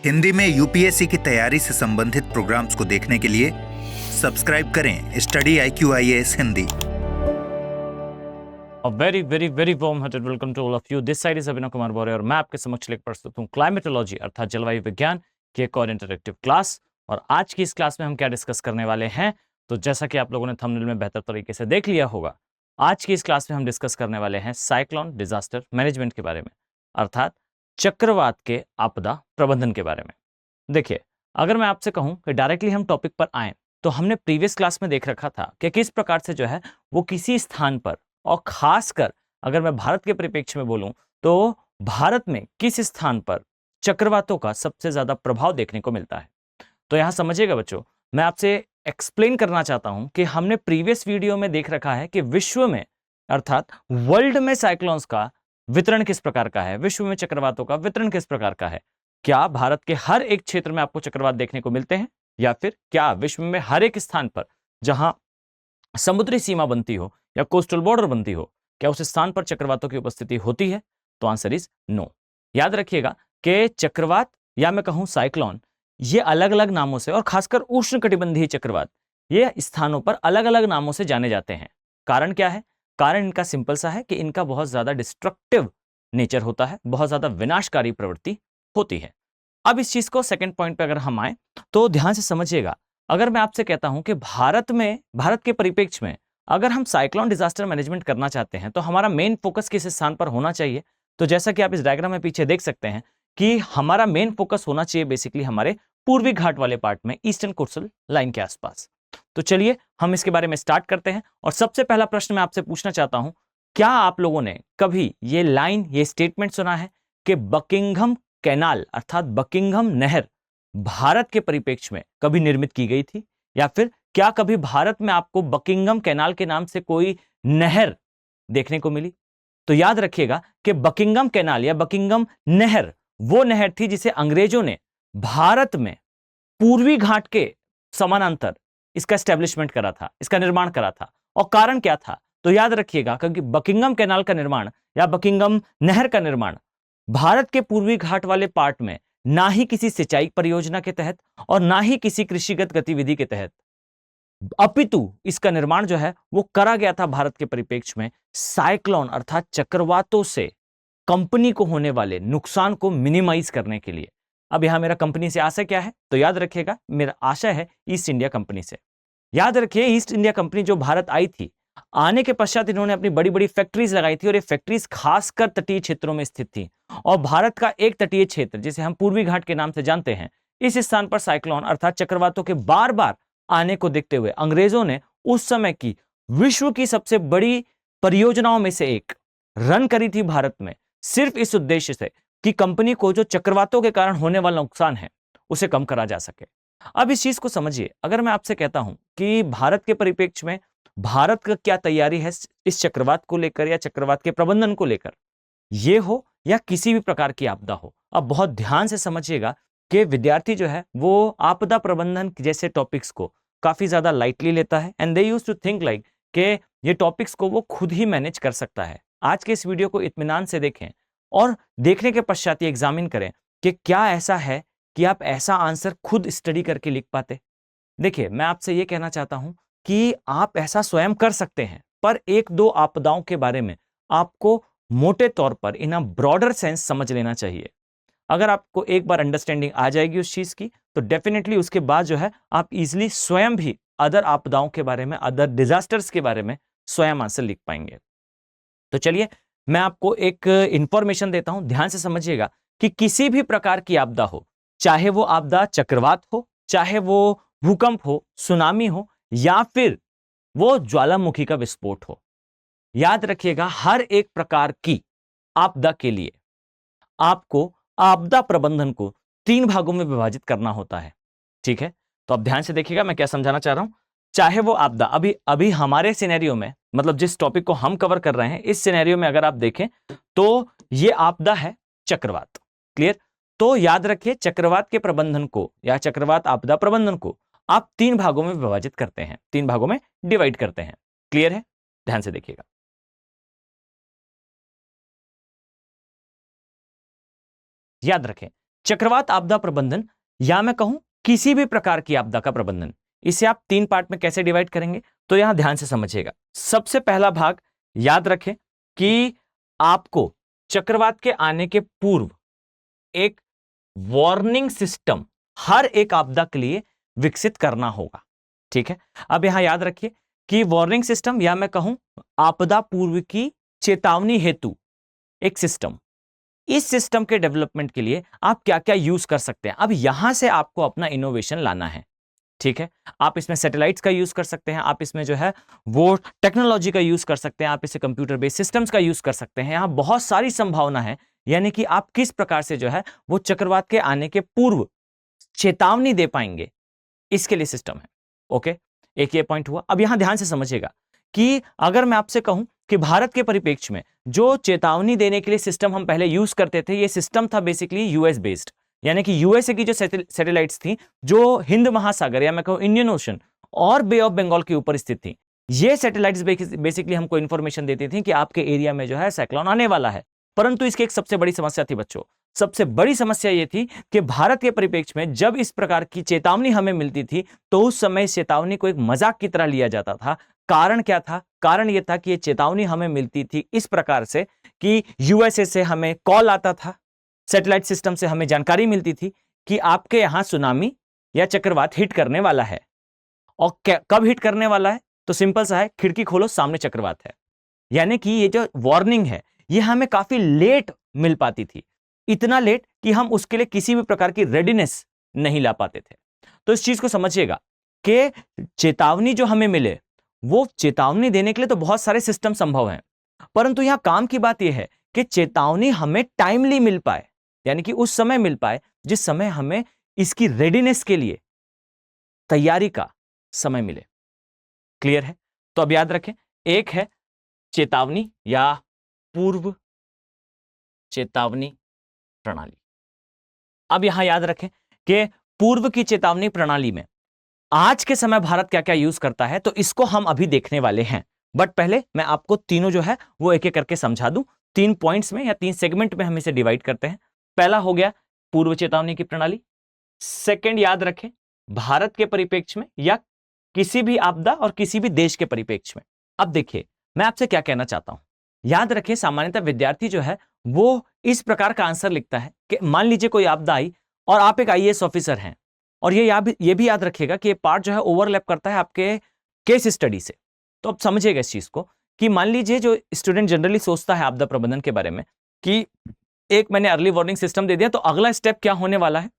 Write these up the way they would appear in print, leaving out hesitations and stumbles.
हिंदी में यूपीएससी की तैयारी से संबंधित प्रोग्राम्स को देखने के लिए सब्सक्राइब करें study IQIAS Hindi. A very, very, very warm-hearted welcome to all of you. This side is Abhinav Kumar Maurya और मैं आपके समक्ष लेकर प्रस्तुत हूँ क्लाइमेटोलॉजी अर्थात जलवायु विज्ञान की एक और इंटरेक्टिव क्लास। और आज की इस क्लास में हम क्या डिस्कस करने वाले हैं, तो जैसा कि आप लोगों ने थंबनेल में बेहतर तरीके से देख लिया होगा, आज की इस क्लास में हम डिस्कस करने वाले हैं साइक्लोन डिजास्टर मैनेजमेंट के बारे में, अर्थात चक्रवात के आपदा प्रबंधन के बारे में। देखिए, अगर मैं आपसे कहूं कि डायरेक्टली हम टॉपिक पर आए, तो हमने प्रीवियस क्लास में देख रखा था कि किस प्रकार से जो है वो किसी स्थान पर, और खासकर अगर मैं भारत के परिप्रेक्ष्य में बोलूं तो भारत में किस स्थान पर चक्रवातों का सबसे ज्यादा प्रभाव देखने को मिलता है। तो यहां समझिएगा बच्चों, मैं आपसे एक्सप्लेन करना चाहता हूं कि हमने प्रीवियस वीडियो में देख रखा है कि विश्व में अर्थात वर्ल्ड में साइक्लोन्स का वितरण किस प्रकार का है, विश्व में चक्रवातों का वितरण किस प्रकार का है। क्या भारत के हर एक क्षेत्र में आपको चक्रवात देखने को मिलते हैं, या फिर क्या विश्व में हर एक स्थान पर जहां समुद्री सीमा बनती हो या कोस्टल बॉर्डर बनती हो, क्या उस स्थान पर चक्रवातों की उपस्थिति होती है? तो आंसर इज नो। याद रखिएगा कि चक्रवात या मैं कहूं साइक्लोन, ये अलग अलग नामों से, और खासकर उष्णकटिबंधीय चक्रवात, ये स्थानों पर अलग अलग नामों से जाने जाते हैं। कारण क्या है? कारण इनका सिंपल सा है कि इनका बहुत ज्यादा डिस्ट्रक्टिव नेचर होता है, बहुत ज्यादा विनाशकारी प्रवृत्ति होती है। अब इस चीज को सेकंड पॉइंट पे अगर हम आए तो ध्यान से समझिएगा। अगर मैं आपसे कहता हूं कि भारत के परिप्रेक्ष्य में अगर हम साइक्लोन डिजास्टर मैनेजमेंट करना चाहते हैं तो हमारा मेन फोकस किस स्थान पर होना चाहिए, तो जैसा कि आप इस डायग्राम में पीछे देख सकते हैं कि हमारा मेन फोकस होना चाहिए बेसिकली हमारे पूर्वी घाट वाले पार्ट में, ईस्टर्न कोस्टल लाइन के आसपास। तो चलिए हम इसके बारे में स्टार्ट करते हैं। और सबसे पहला प्रश्न मैं आपसे पूछना चाहता हूं, क्या आप लोगों ने कभी ये लाइन, ये स्टेटमेंट सुना है कि बकिंघम कैनाल अर्थात बकिंघम नहर भारत के परिप्रेक्ष्य में कभी निर्मित की गई थी, या फिर क्या कभी भारत में आपको बकिंघम कैनाल के नाम से कोई नहर देखने को मिली? तो याद रखिएगा कि बकिंघम कैनाल या बकिंघम नहर वो नहर थी जिसे अंग्रेजों ने भारत में पूर्वी घाट के समानांतर इसका एस्टेब्लिशमेंट करा था, इसका निर्माण करा था। और कारण क्या था? तो याद रखिएगा, क्योंकि बकिंघम कैनाल का निर्माण या बकिंघम नहर का निर्माण भारत के पूर्वी घाट वाले पार्ट में ना ही किसी सिंचाई परियोजना के तहत और ना ही किसी कृषिगत गतिविधि के तहत, अपितु इसका निर्माण जो है वो करा गया था भारत के परिप्रेक्ष्य में साइक्लोन अर्थात चक्रवातों से कंपनी को होने वाले नुकसान को मिनिमाइज करने के लिए। अब यहां मेरा कंपनी से आशय क्या है? तो याद रखिएगा, मेरा आशय है ईस्ट इंडिया कंपनी से। याद रखिए, ईस्ट इंडिया कंपनी जो भारत आई थी, आने के पश्चात इन्होंने अपनी बड़ी बड़ी फैक्ट्रीज लगाई थी, और ये फैक्ट्रीज खासकर तटीय क्षेत्रों में स्थित थी। और भारत का एक तटीय क्षेत्र जिसे हम पूर्वी घाट के नाम से जानते हैं, इस स्थान पर साइक्लोन अर्थात चक्रवातों के बार बार आने को देखते हुए अंग्रेजों ने उस समय की विश्व की सबसे बड़ी परियोजनाओं में से एक रन करी थी भारत में, सिर्फ इस उद्देश्य से कि कंपनी को जो चक्रवातों के कारण होने वाला नुकसान है उसे कम करा जा सके। अब इस चीज को समझिए, अगर मैं आपसे कहता हूं कि भारत के परिप्रेक्ष्य में भारत का क्या तैयारी है इस चक्रवात को लेकर या चक्रवात के प्रबंधन को लेकर, ये हो या किसी भी प्रकार की आपदा हो। अब बहुत ध्यान से समझिएगा कि विद्यार्थी जो है वो आपदा प्रबंधन जैसे टॉपिक्स को काफी ज्यादा लाइटली लेता है, and they used to think like कि ये टॉपिक्स को वो खुद ही मैनेज कर सकता है। आज के इस वीडियो को इत्मीनान से देखें और देखने के पश्चात ये एग्जामिन करें कि क्या ऐसा है कि आप ऐसा आंसर खुद स्टडी करके लिख पाते। देखिए, मैं आपसे ये कहना चाहता हूं कि आप ऐसा स्वयं कर सकते हैं, पर एक दो आपदाओं के बारे में आपको मोटे तौर पर इन अ ब्रॉडर सेंस समझ लेना चाहिए। अगर आपको एक बार अंडरस्टैंडिंग आ जाएगी उस चीज की, तो डेफिनेटली उसके बाद जो है आप इजीली स्वयं भी अदर आपदाओं के बारे में, अदर डिजास्टर्स के बारे में स्वयं आंसर लिख पाएंगे। तो चलिए मैं आपको एक इंफॉर्मेशन देता हूं, ध्यान से समझिएगा कि किसी भी प्रकार की आपदा हो, चाहे वो आपदा चक्रवात हो, चाहे वो भूकंप हो, सुनामी हो, या फिर वो ज्वालामुखी का विस्फोट हो, याद रखिएगा हर एक प्रकार की आपदा के लिए आपको आपदा प्रबंधन को 3 भागों में विभाजित करना होता है। ठीक है, तो अब ध्यान से देखिएगा मैं क्या समझाना चाह रहा हूं। चाहे वो आपदा अभी हमारे सिनेरियो में, मतलब जिस टॉपिक को हम कवर कर रहे हैं, इस सिनेरियो में अगर आप देखें तो ये आपदा है चक्रवात। क्लियर? तो याद रखिए, चक्रवात के प्रबंधन को या चक्रवात आपदा प्रबंधन को आप 3 भागों में विभाजित करते हैं, 3 भागों में डिवाइड करते हैं। क्लियर है? ध्यान से देखिएगा। याद रखें चक्रवात आपदा प्रबंधन या मैं कहूं किसी भी प्रकार की आपदा का प्रबंधन, इसे आप 3 पार्ट में कैसे डिवाइड करेंगे तो यहां ध्यान से समझिएगा। सबसे पहला भाग याद रखें कि आपको चक्रवात के आने के पूर्व एक वार्निंग सिस्टम हर एक आपदा के लिए विकसित करना होगा। ठीक है, अब यहां याद रखिए कि वार्निंग सिस्टम या मैं कहूं आपदा पूर्व की चेतावनी हेतु एक सिस्टम, इस सिस्टम के डेवलपमेंट के लिए आप क्या क्या यूज कर सकते हैं। अब यहां से आपको अपना इनोवेशन लाना है। ठीक है, आप इसमें सैटेलाइट्स का यूज कर सकते हैं, आप इसमें जो है वो टेक्नोलॉजी का यूज कर सकते हैं, आप इसे कंप्यूटर बेस्ड सिस्टम्स का यूज कर सकते हैं। यहां बहुत सारी संभावना है, यानी कि आप किस प्रकार से जो है वो चक्रवात के आने के पूर्व चेतावनी दे पाएंगे, इसके लिए सिस्टम है। ओके, एक ये पॉइंट हुआ। अब यहां ध्यान से समझिएगा कि अगर मैं आपसे कहूं कि भारत के परिप्रेक्ष्य में जो चेतावनी देने के लिए सिस्टम हम पहले यूज करते थे, ये सिस्टम था बेसिकली यूएस बेस्ड, यानी कि यूएसए की जो सैटेलाइट्स थी जो हिंद महासागर या मैं कहूं इंडियन ओशन और बे ऑफ बंगाल के ऊपर स्थित थी, ये सैटेलाइट्स बेसिकली हमको इंफॉर्मेशन देती थी कि आपके एरिया में जो है साइक्लोन आने वाला है। परंतु इसकी एक सबसे बड़ी समस्या थी बच्चों, सबसे बड़ी समस्या यह थी कि भारत के परिप्रेक्ष्य में जब इस प्रकार की चेतावनी हमें मिलती थी तो उस समय चेतावनी को एक मजाक की तरह लिया जाता था। कारण क्या था? कारण यह था कि यह चेतावनी हमें मिलती थी इस प्रकार से कि यूएसए से हमें कॉल आता था, सैटेलाइट सिस्टम से हमें जानकारी मिलती थी कि आपके यहां सुनामी या चक्रवात हिट करने वाला है। और कब हिट करने वाला है? तो सिंपल सा है, खिड़की खोलो सामने चक्रवात है। यानी कि ये जो वार्निंग है ये हमें काफी लेट मिल पाती थी, इतना लेट कि हम उसके लिए किसी भी प्रकार की रेडीनेस नहीं ला पाते थे। तो इस चीज को समझिएगा कि चेतावनी जो हमें मिले, वो चेतावनी देने के लिए तो बहुत सारे सिस्टम संभव हैं, परंतु यहां काम की बात यह है कि चेतावनी हमें टाइमली मिल पाए, यानी कि उस समय मिल पाए जिस समय हमें इसकी रेडीनेस के लिए तैयारी का समय मिले। क्लियर है? तो अब याद रखें, एक है चेतावनी या पूर्व चेतावनी प्रणाली। अब यहां याद रखें कि पूर्व की चेतावनी प्रणाली में आज के समय भारत क्या क्या यूज करता है, तो इसको हम अभी देखने वाले हैं। बट पहले मैं आपको तीनों जो है वो एक एक करके समझा दूं। 3 पॉइंट्स में या 3 सेगमेंट में हम इसे डिवाइड करते हैं। पहला हो गया पूर्व चेतावनी की प्रणाली। सेकंड याद रखें भारत के परिप्रेक्ष्य में या किसी भी आपदा और किसी भी देश के परिप्रेक्ष्य में। अब देखिए मैं आपसे क्या कहना चाहता हूं, याद रखें सामान्यतः विद्यार्थी जो है वो इस प्रकार का आंसर लिखता है कि मान लीजिए कोई आपदा आई और आप एक आईएएस ऑफिसर हैं, और ये भी याद रखिएगा कि ये पार्ट जो है ओवरलैप करता है आपके केस स्टडी से। तो अब समझिएगा इस चीज को कि मान लीजिए जो स्टूडेंट जनरली सोचता है आपदा प्रबंधन के बारे में कि एक मैंने अर्ली वार्निंग सिस्टम दे दिया तो अगला स्टेप क्या होने वाला है,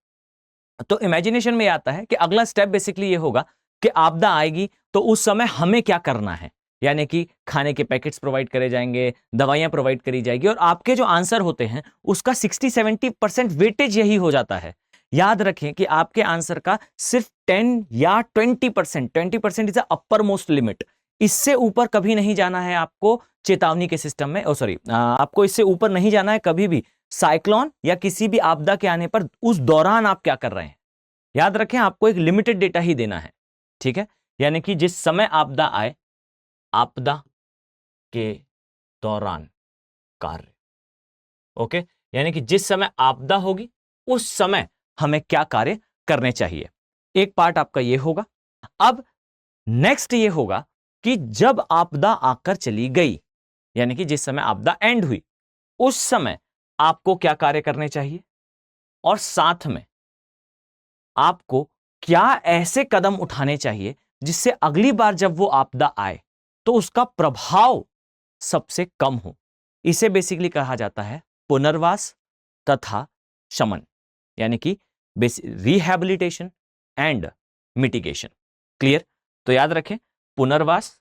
तो इमेजिनेशन में आता है कि अगला स्टेप बेसिकली ये होगा कि आपदा आएगी तो उस समय हमें क्या करना है, यानी कि खाने के पैकेट्स प्रोवाइड करे जाएंगे, दवाइयां प्रोवाइड करी जाएगी, और आपके जो आंसर होते हैं उसका 60-70% वेटेज यही हो जाता है। याद रखें कि आपके आंसर का सिर्फ 10 या 20% is the upper most limit, इससे ऊपर कभी नहीं जाना है आपको चेतावनी के सिस्टम में। आपको इससे ऊपर नहीं जाना है कभी भी साइक्लोन या किसी भी आपदा के आने पर। उस दौरान आप क्या कर रहे हैं, याद रखें आपको एक लिमिटेड डेटा ही देना है। ठीक है, यानी कि जिस समय आपदा आए, आपदा के दौरान कार्य। ओके, यानी कि जिस समय आपदा होगी उस समय हमें क्या कार्य करने चाहिए। एक पार्ट आपका ये होगा। अब नेक्स्ट ये होगा कि जब आपदा आकर चली गई, यानी कि जिस समय आपदा एंड हुई उस समय आपको क्या कार्य करने चाहिए, और साथ में आपको क्या ऐसे कदम उठाने चाहिए जिससे अगली बार जब वो आपदा आए तो उसका प्रभाव सबसे कम हो। इसे बेसिकली कहा जाता है पुनर्वास तथा शमन, यानी कि रिहैबिलिटेशन एंड मिटिगेशन। क्लियर? तो याद रखें पुनर्वास,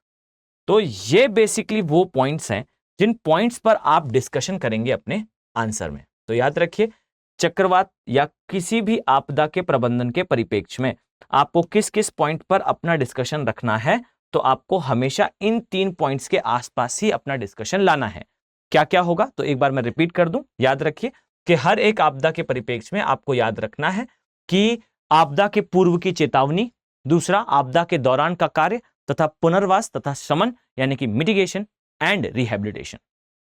तो ये बेसिकली वो पॉइंट्स हैं जिन पॉइंट्स पर आप डिस्कशन करेंगे अपने आंसर में। तो याद रखिए चक्रवात या किसी भी आपदा के प्रबंधन के परिप्रेक्ष्य में आपको किस किस पॉइंट पर अपना डिस्कशन रखना है, तो आपको हमेशा इन 3 पॉइंट्स के आसपास ही अपना डिस्कशन लाना है। क्या क्या होगा, तो एक बार मैं रिपीट कर दूं। याद रखिए कि हर एक आपदा के परिप्रेक्ष्य में आपको याद रखना है कि आपदा के पूर्व की चेतावनी, दूसरा आपदा के दौरान का कार्य, तथा पुनर्वास तथा शमन यानी कि मिटिगेशन एंड रिहैबिलिटेशन।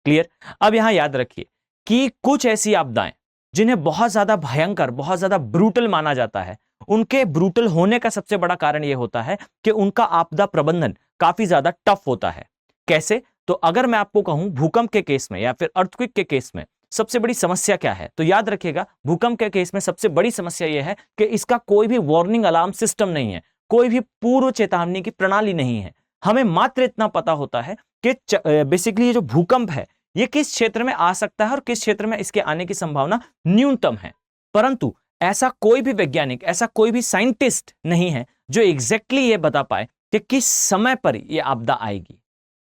क्लियर? अब यहां याद रखिए कि कुछ ऐसी आपदाएं जिन्हें बहुत ज्यादा भयंकर, बहुत ज्यादा ब्रूटल माना जाता है, उनके ब्रूटल होने का सबसे बड़ा कारण यह होता है कि उनका आपदा प्रबंधन काफी ज्यादा टफ होता है। कैसे? तो अगर मैं आपको कहूं भूकंप के केस में या फिर अर्थक्वेक के केस में सबसे बड़ी समस्या क्या है, तो याद रखिएगा भूकंप के केस में सबसे बड़ी समस्या यह है कि इसका कोई भी वार्निंग अलार्म सिस्टम नहीं है, कोई भी पूर्व चेतावनी की प्रणाली नहीं है। हमें मात्र इतना पता होता है कि बेसिकली ये जो भूकंप है ये किस क्षेत्र में आ सकता है और किस क्षेत्र में इसके आने की संभावना न्यूनतम है। परंतु ऐसा कोई भी वैज्ञानिक, ऐसा कोई भी साइंटिस्ट नहीं है जो एग्जैक्टली ये बता पाए कि किस समय पर यह आपदा आएगी।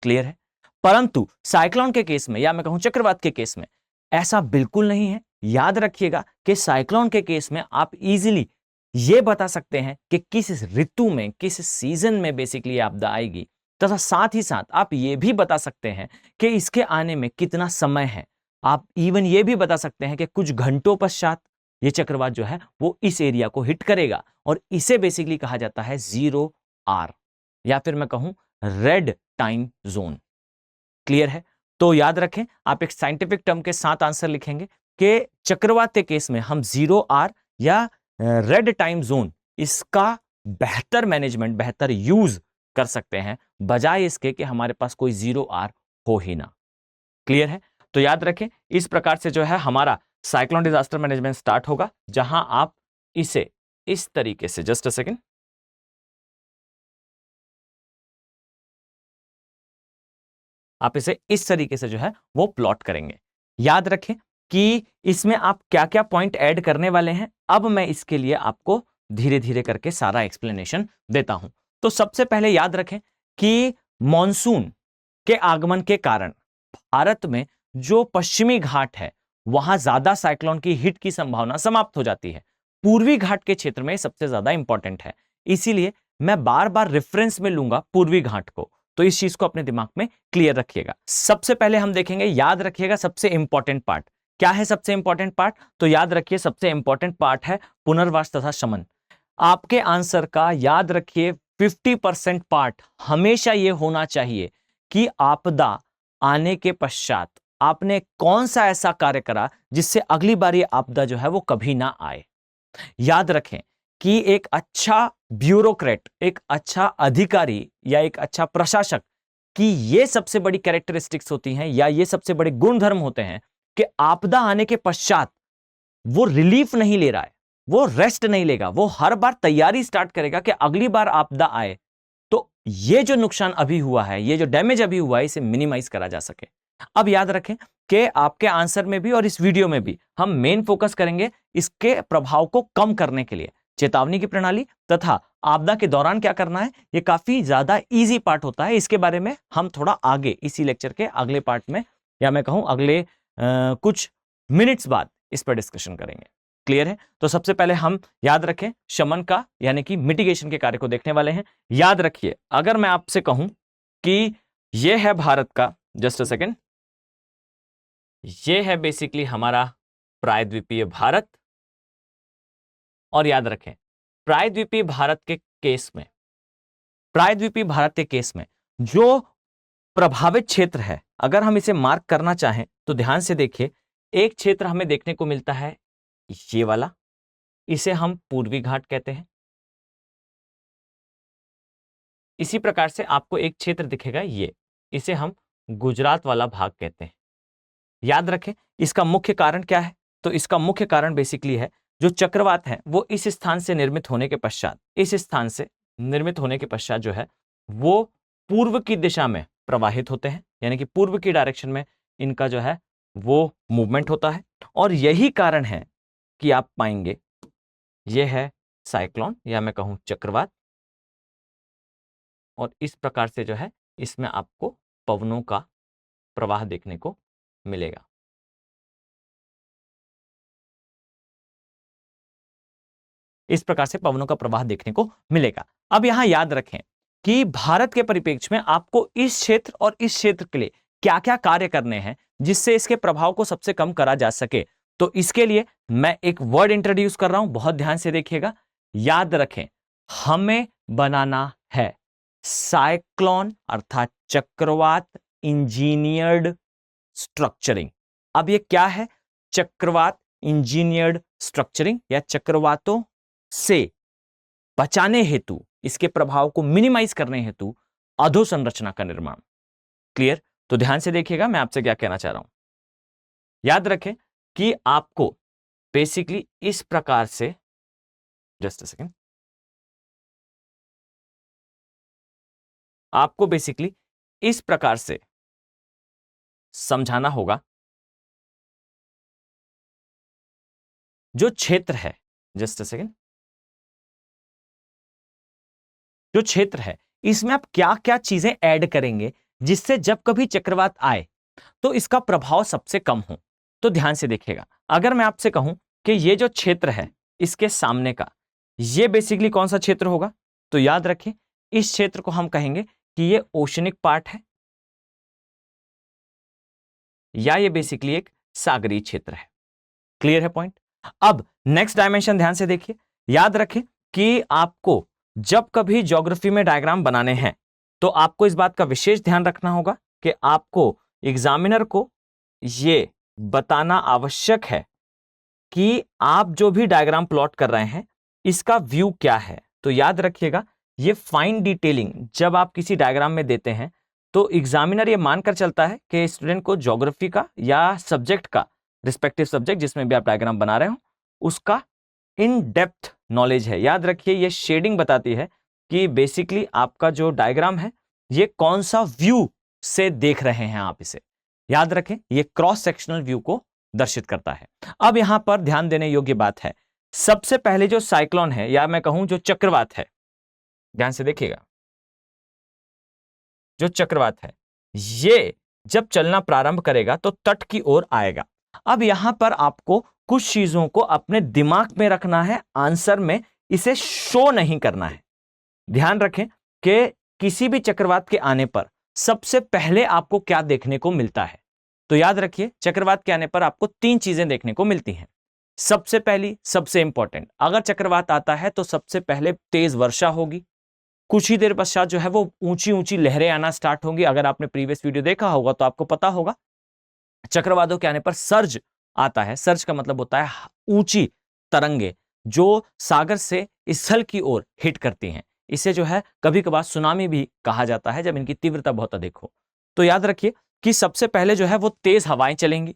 क्लियर है? परंतु साइक्लोन के केस में या मैं कहूं चक्रवात के केस में ऐसा बिल्कुल नहीं है। याद रखिएगा कि साइक्लोन के केस में आप इजीली यह बता सकते हैं कि किस ऋतु में, किस सीजन में बेसिकली आपदा आएगी, तथा साथ ही साथ आप यह भी बता सकते हैं कि इसके आने में कितना समय है। आप इवन यह भी बता सकते हैं कि कुछ घंटों पश्चात यह चक्रवात जो है वो इस एरिया को हिट करेगा, और इसे बेसिकली कहा जाता है 0R या फिर मैं कहूं रेड टाइम जोन। क्लियर है? तो याद रखें, आप एक साइंटिफिक टर्म के साथ आंसर लिखेंगे कि चक्रवात के केस में हम 0R या रेड टाइम जोन इसका बेहतर मैनेजमेंट, बेहतर यूज कर सकते हैं, बजाय इसके कि हमारे पास कोई 0R हो ही ना। क्लियर है? तो याद रखें, इस प्रकार से जो है हमारा साइक्लोन डिजास्टर मैनेजमेंट स्टार्ट होगा, जहां आप इसे इस तरीके से, जस्ट अ सेकेंड, आप इसे इस तरीके से जो है वो प्लॉट करेंगे। याद रखें कि इसमें आप क्या क्या पॉइंट ऐड करने वाले हैं। अब मैं इसके लिए आपको धीरे धीरे करके सारा एक्सप्लेनेशन देता हूं। तो सबसे पहले याद रखें कि मॉनसून के आगमन के कारण भारत में जो पश्चिमी घाट है वहां ज्यादा साइक्लोन की हिट की संभावना समाप्त हो जाती है। पूर्वी घाट के क्षेत्र में सबसे ज्यादा इंपॉर्टेंट है, इसीलिए मैं बार बार रेफरेंस में लूंगा पूर्वी घाट को। तो इस चीज को अपने दिमाग में क्लियर रखिएगा। सबसे पहले हम देखेंगे, याद रखिएगा सबसे इंपॉर्टेंट पार्ट क्या है। सबसे इंपॉर्टेंट पार्ट तो याद रखिए, सबसे इंपॉर्टेंट पार्ट है पुनर्वास तथा शमन। आपके आंसर का याद रखिए 50% पार्ट हमेशा यह होना चाहिए कि आपदा आने के पश्चात आपने कौन सा ऐसा कार्य करा जिससे अगली बार ये आपदा जो है वो कभी ना आए। याद रखें कि एक अच्छा ब्यूरोक्रेट, एक अच्छा अधिकारी या एक अच्छा प्रशासक की ये सबसे बड़ी कैरेक्टरिस्टिक्स होती हैं या ये सबसे बड़े गुणधर्म होते हैं कि आपदा आने के पश्चात वो रिलीफ नहीं ले रहा है, वो रेस्ट नहीं लेगा, वो हर बार तैयारी स्टार्ट करेगा कि अगली बार आपदा आए तो ये जो नुकसान अभी हुआ है, ये जो डैमेज अभी हुआ है, इसे मिनिमाइज करा जा सके। अब याद रखें कि आपके आंसर में भी और इस वीडियो में भी हम मेन फोकस करेंगे इसके प्रभाव को कम करने के लिए। चेतावनी की प्रणाली तथा आपदा के दौरान क्या करना है, ये काफी ज्यादा इजी पार्ट होता है। इसके बारे में हम थोड़ा आगे इसी लेक्चर के अगले पार्ट में या मैं कहूं अगले कुछ मिनट्स बाद इस पर डिस्कशन करेंगे। क्लियर है? तो सबसे पहले हम याद रखें शमन का यानी कि मिटिगेशन के कार्य को देखने वाले हैं। याद रखिए, अगर मैं आपसे कहूं कि यह है भारत का, जस्ट अ सेकेंड, यह है बेसिकली हमारा प्रायद्वीपीय भारत, और याद रखें प्रायद्वीपीय भारत के केस में, प्रायद्वीपीय भारत के केस में जो प्रभावित क्षेत्र है, अगर हम इसे मार्क करना चाहें तो ध्यान से देखिए, एक क्षेत्र हमें देखने को मिलता है ये वाला, इसे हम पूर्वी घाट कहते हैं। इसी प्रकार से आपको एक क्षेत्र दिखेगा ये, इसे हम गुजरात वाला भाग कहते हैं। याद रखें इसका मुख्य कारण क्या है, तो इसका मुख्य कारण बेसिकली है जो चक्रवात है वो इस स्थान से निर्मित होने के पश्चात, इस स्थान से निर्मित होने के पश्चात जो है वो पूर्व की दिशा में प्रवाहित होते हैं, यानी कि पूर्व की डायरेक्शन में इनका जो है वो मूवमेंट होता है। और यही कारण है कि आप पाएंगे यह है साइक्लोन या मैं कहूं चक्रवात, और इस प्रकार से जो है इसमें आपको पवनों का प्रवाह देखने को मिलेगा। इस प्रकार से पवनों का प्रवाह देखने को मिलेगा। अब यहां याद रखें कि भारत के परिप्रेक्ष्य में आपको इस क्षेत्र और इस क्षेत्र के लिए क्या क्या कार्य करने हैं जिससे इसके प्रभाव को सबसे कम करा जा सके। तो इसके लिए मैं एक वर्ड इंट्रोड्यूस कर रहा हूं, बहुत ध्यान से देखिएगा। याद रखें, हमें बनाना है साइक्लोन अर्थात चक्रवात इंजीनियर्ड स्ट्रक्चरिंग। अब ये क्या है? चक्रवात इंजीनियर्ड स्ट्रक्चरिंग या चक्रवातों से बचाने हेतु, इसके प्रभाव को मिनिमाइज करने हेतु अधोसंरचना का निर्माण। क्लियर? तो ध्यान से देखिएगा मैं आपसे क्या कहना चाह रहा हूं। याद रखें कि आपको बेसिकली इस प्रकार से, जस्ट अ सेकेंड, आपको बेसिकली इस प्रकार से समझाना होगा। जो क्षेत्र है, जस्ट अ सेकेंड, जो क्षेत्र है इसमें आप क्या क्या चीजें ऐड करेंगे जिससे जब कभी चक्रवात आए तो इसका प्रभाव सबसे कम हो। तो ध्यान से देखिएगा, अगर मैं आपसे कहूं कि ये जो क्षेत्र है इसके सामने का, ये बेसिकली कौन सा क्षेत्र होगा, तो याद रखें इस क्षेत्र को हम कहेंगे कि ये ओशनिक पार्ट है या ये बेसिकली एक सागरीय क्षेत्र है। क्लियर है पॉइंट? अब नेक्स्ट डायमेंशन ध्यान से देखिए, याद रखें कि आपको जब कभी ज्योग्राफी में डायग्राम बनाने हैं तो आपको इस बात का विशेष ध्यान रखना होगा कि आपको एग्जामिनर को ये बताना आवश्यक है कि आप जो भी डायग्राम प्लॉट कर रहे हैं इसका व्यू क्या है। तो याद रखिएगा ये फाइन डिटेलिंग जब आप किसी डायग्राम में देते हैं तो एग्जामिनर ये मानकर चलता है कि स्टूडेंट को ज्योग्राफी का या सब्जेक्ट का, रिस्पेक्टिव सब्जेक्ट जिसमें भी आप डायग्राम बना रहे हो, उसका इन डेप्थ नॉलेज है। याद रखिए ये शेडिंग बताती है कि बेसिकली आपका जो डायग्राम है ये कौन सा व्यू से देख रहे हैं आप इसे। याद रखें ये क्रॉस सेक्शनल व्यू को दर्शित करता है। अब यहां पर ध्यान देने योग्य बात है, सबसे पहले जो साइक्लोन है या मैं कहूं जो चक्रवात है, ध्यान से देखिएगा, जो चक्रवात है ये जब चलना प्रारंभ करेगा तो तट की ओर आएगा। अब यहां पर आपको कुछ चीजों को अपने दिमाग में रखना है, आंसर में इसे शो नहीं करना है। ध्यान रखें कि किसी भी चक्रवात के आने पर सबसे पहले आपको क्या देखने को मिलता है। तो याद रखिए चक्रवात के आने पर आपको 3 चीजें देखने को मिलती हैं। सबसे पहली, सबसे इंपॉर्टेंट, अगर चक्रवात आता है तो सबसे पहले तेज वर्षा होगी, कुछ ही देर पश्चात जो है वो ऊंची ऊंची लहरें आना स्टार्ट होंगी। अगर आपने प्रीवियस वीडियो देखा होगा तो आपको पता होगा चक्रवातों के आने पर सर्ज आता है। सर्ज का मतलब होता है ऊंची तरंगे जो सागर से स्थल की ओर हिट करती हैं। इसे जो है कभी कभार सुनामी भी कहा जाता है जब इनकी तीव्रता बहुत अधिक हो। तो याद रखिए कि सबसे पहले जो है वो तेज हवाएं चलेंगी।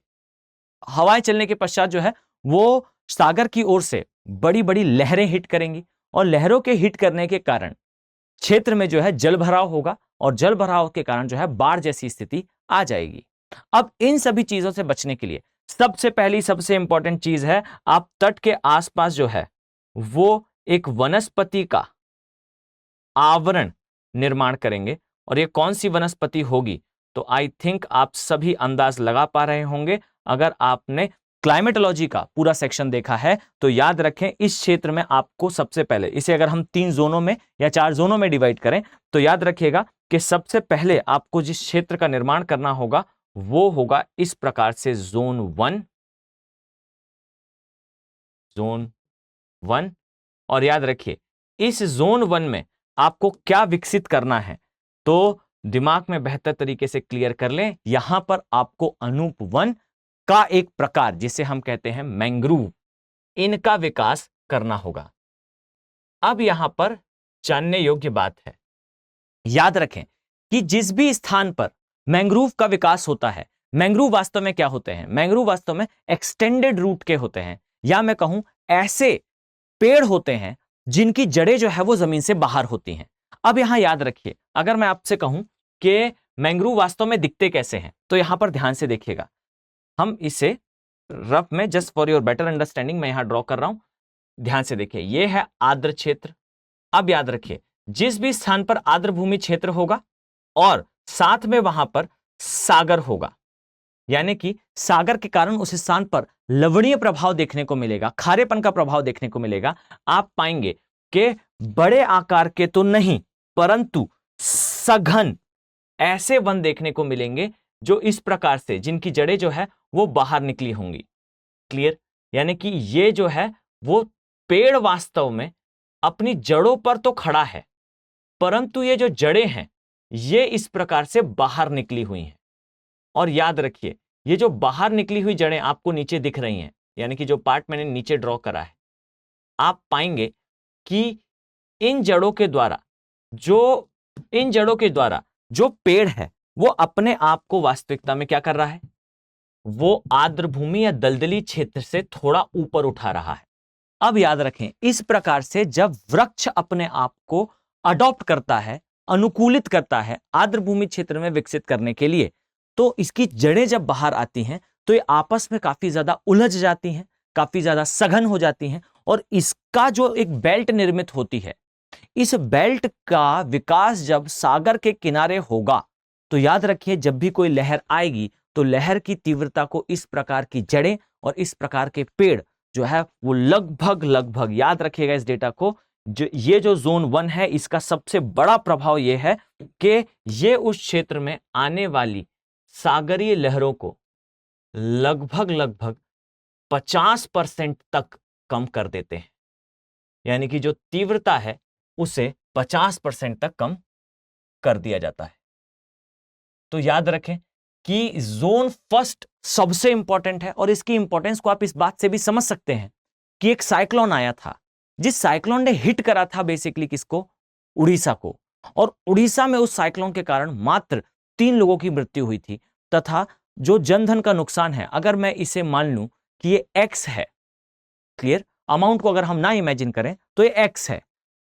हवाएं चलने के पश्चात जो है वो सागर की ओर से बड़ी बड़ी लहरें हिट करेंगी और लहरों के हिट करने के कारण क्षेत्र में जो है जल भराव होगा और जल भराव के कारण जो है बाढ़ जैसी स्थिति आ जाएगी। अब इन सभी चीजों से बचने के लिए सबसे पहली, सबसे इंपॉर्टेंट चीज है, आप तट के आसपास जो है वो एक वनस्पति का आवरण निर्माण करेंगे। और ये कौन सी वनस्पति होगी, तो आई थिंक आप सभी अंदाज लगा पा रहे होंगे। अगर आपने क्लाइमेटोलॉजी का पूरा सेक्शन देखा है तो याद रखें इस क्षेत्र में आपको सबसे पहले, इसे अगर हम 3 जोनों में या 4 जोनों में डिवाइड करें तो याद रखिएगा कि सबसे पहले आपको जिस क्षेत्र का निर्माण करना होगा वो होगा इस प्रकार से जोन 1, जोन 1। और याद रखिए इस जोन 1 में आपको क्या विकसित करना है, तो दिमाग में बेहतर तरीके से क्लियर कर लें। यहां पर आपको अनूप वन का एक प्रकार जिसे हम कहते हैं मैंग्रोव, इनका विकास करना होगा। अब यहां पर जानने योग्य बात है, याद रखें कि जिस भी स्थान पर मैंग्रोव का विकास होता है, मैंग्रोव वास्तव में क्या होते हैं, मैंग्रोव वास्तव में एक्सटेंडेड रूट के होते हैं, या मैं कहूं ऐसे पेड़ होते हैं जिनकी जड़ें जो है वो जमीन से बाहर होती हैं। अब यहां याद रखिए, अगर मैं आपसे कहूं कि मैंग्रोव वास्तव में दिखते कैसे हैं, तो यहां पर ध्यान से देखिएगा। हम इसे रफ में just for your better understanding मैं यहां ड्रॉ कर रहा हूं, ध्यान से देखिए। यह है आर्द्र क्षेत्र। अब याद रखिए जिस भी स्थान पर आर्द्र भूमि क्षेत्र होगा और साथ में वहां पर सागर होगा, यानी कि सागर के कारण उस स्थान पर लवणीय प्रभाव देखने को मिलेगा, खारेपन का प्रभाव देखने को मिलेगा। आप पाएंगे कि बड़े आकार के तो नहीं परंतु सघन ऐसे वन देखने को मिलेंगे जो इस प्रकार से, जिनकी जड़ें जो है वो बाहर निकली होंगी। क्लियर? यानी कि ये जो है वो पेड़ वास्तव में अपनी जड़ों पर तो खड़ा है परंतु ये जो जड़ें हैं ये इस प्रकार से बाहर निकली हुई हैं। और याद रखिए ये जो बाहर निकली हुई जड़ें आपको नीचे दिख रही हैं, यानी कि जो पार्ट मैंने नीचे ड्रॉ करा है, आप पाएंगे कि इन जड़ों के द्वारा जो पेड़ है वो अपने आप को वास्तविकता में क्या कर रहा है, वो आर्द्र भूमि या दलदली क्षेत्र से थोड़ा ऊपर उठा रहा है। अब याद रखें, इस प्रकार से जब वृक्ष अपने आप को अडॉप्ट करता है, अनुकूलित करता है आर्द्र भूमि क्षेत्र में विकसित करने के लिए, तो इसकी जड़ें जब बाहर आती हैं तो ये आपस में काफी ज्यादा उलझ जाती हैं, काफी ज्यादा सघन हो जाती हैं, और इसका जो एक बेल्ट निर्मित होती है, इस बेल्ट का विकास जब सागर के किनारे होगा तो याद रखिए, जब भी कोई लहर आएगी तो लहर की तीव्रता को इस प्रकार की जड़ें और इस प्रकार के पेड़ जो है वो लगभग याद रखिएगा इस डेटा को, ये जो जोन 1 है इसका सबसे बड़ा प्रभाव ये है कि ये उस क्षेत्र में आने वाली सागरीय लहरों को लगभग 50% तक कम कर देते हैं। यानी कि जो तीव्रता है उसे 50% तक कम कर दिया जाता है। तो याद रखें कि जोन फर्स्ट सबसे इंपॉर्टेंट है, और इसकी इंपॉर्टेंस को आप इस बात से भी समझ सकते हैं कि एक साइक्लोन आया था, जिस साइक्लोन ने हिट करा था बेसिकली किसको, उड़ीसा को, और उड़ीसा में उस साइक्लोन के कारण मात्र 3 लोगों की मृत्यु हुई थी, तथा जो जनधन का नुकसान है, अगर मैं इसे मान लूं कि ये x है, क्लियर, अमाउंट को अगर हम ना इमेजिन करें तो ये x है,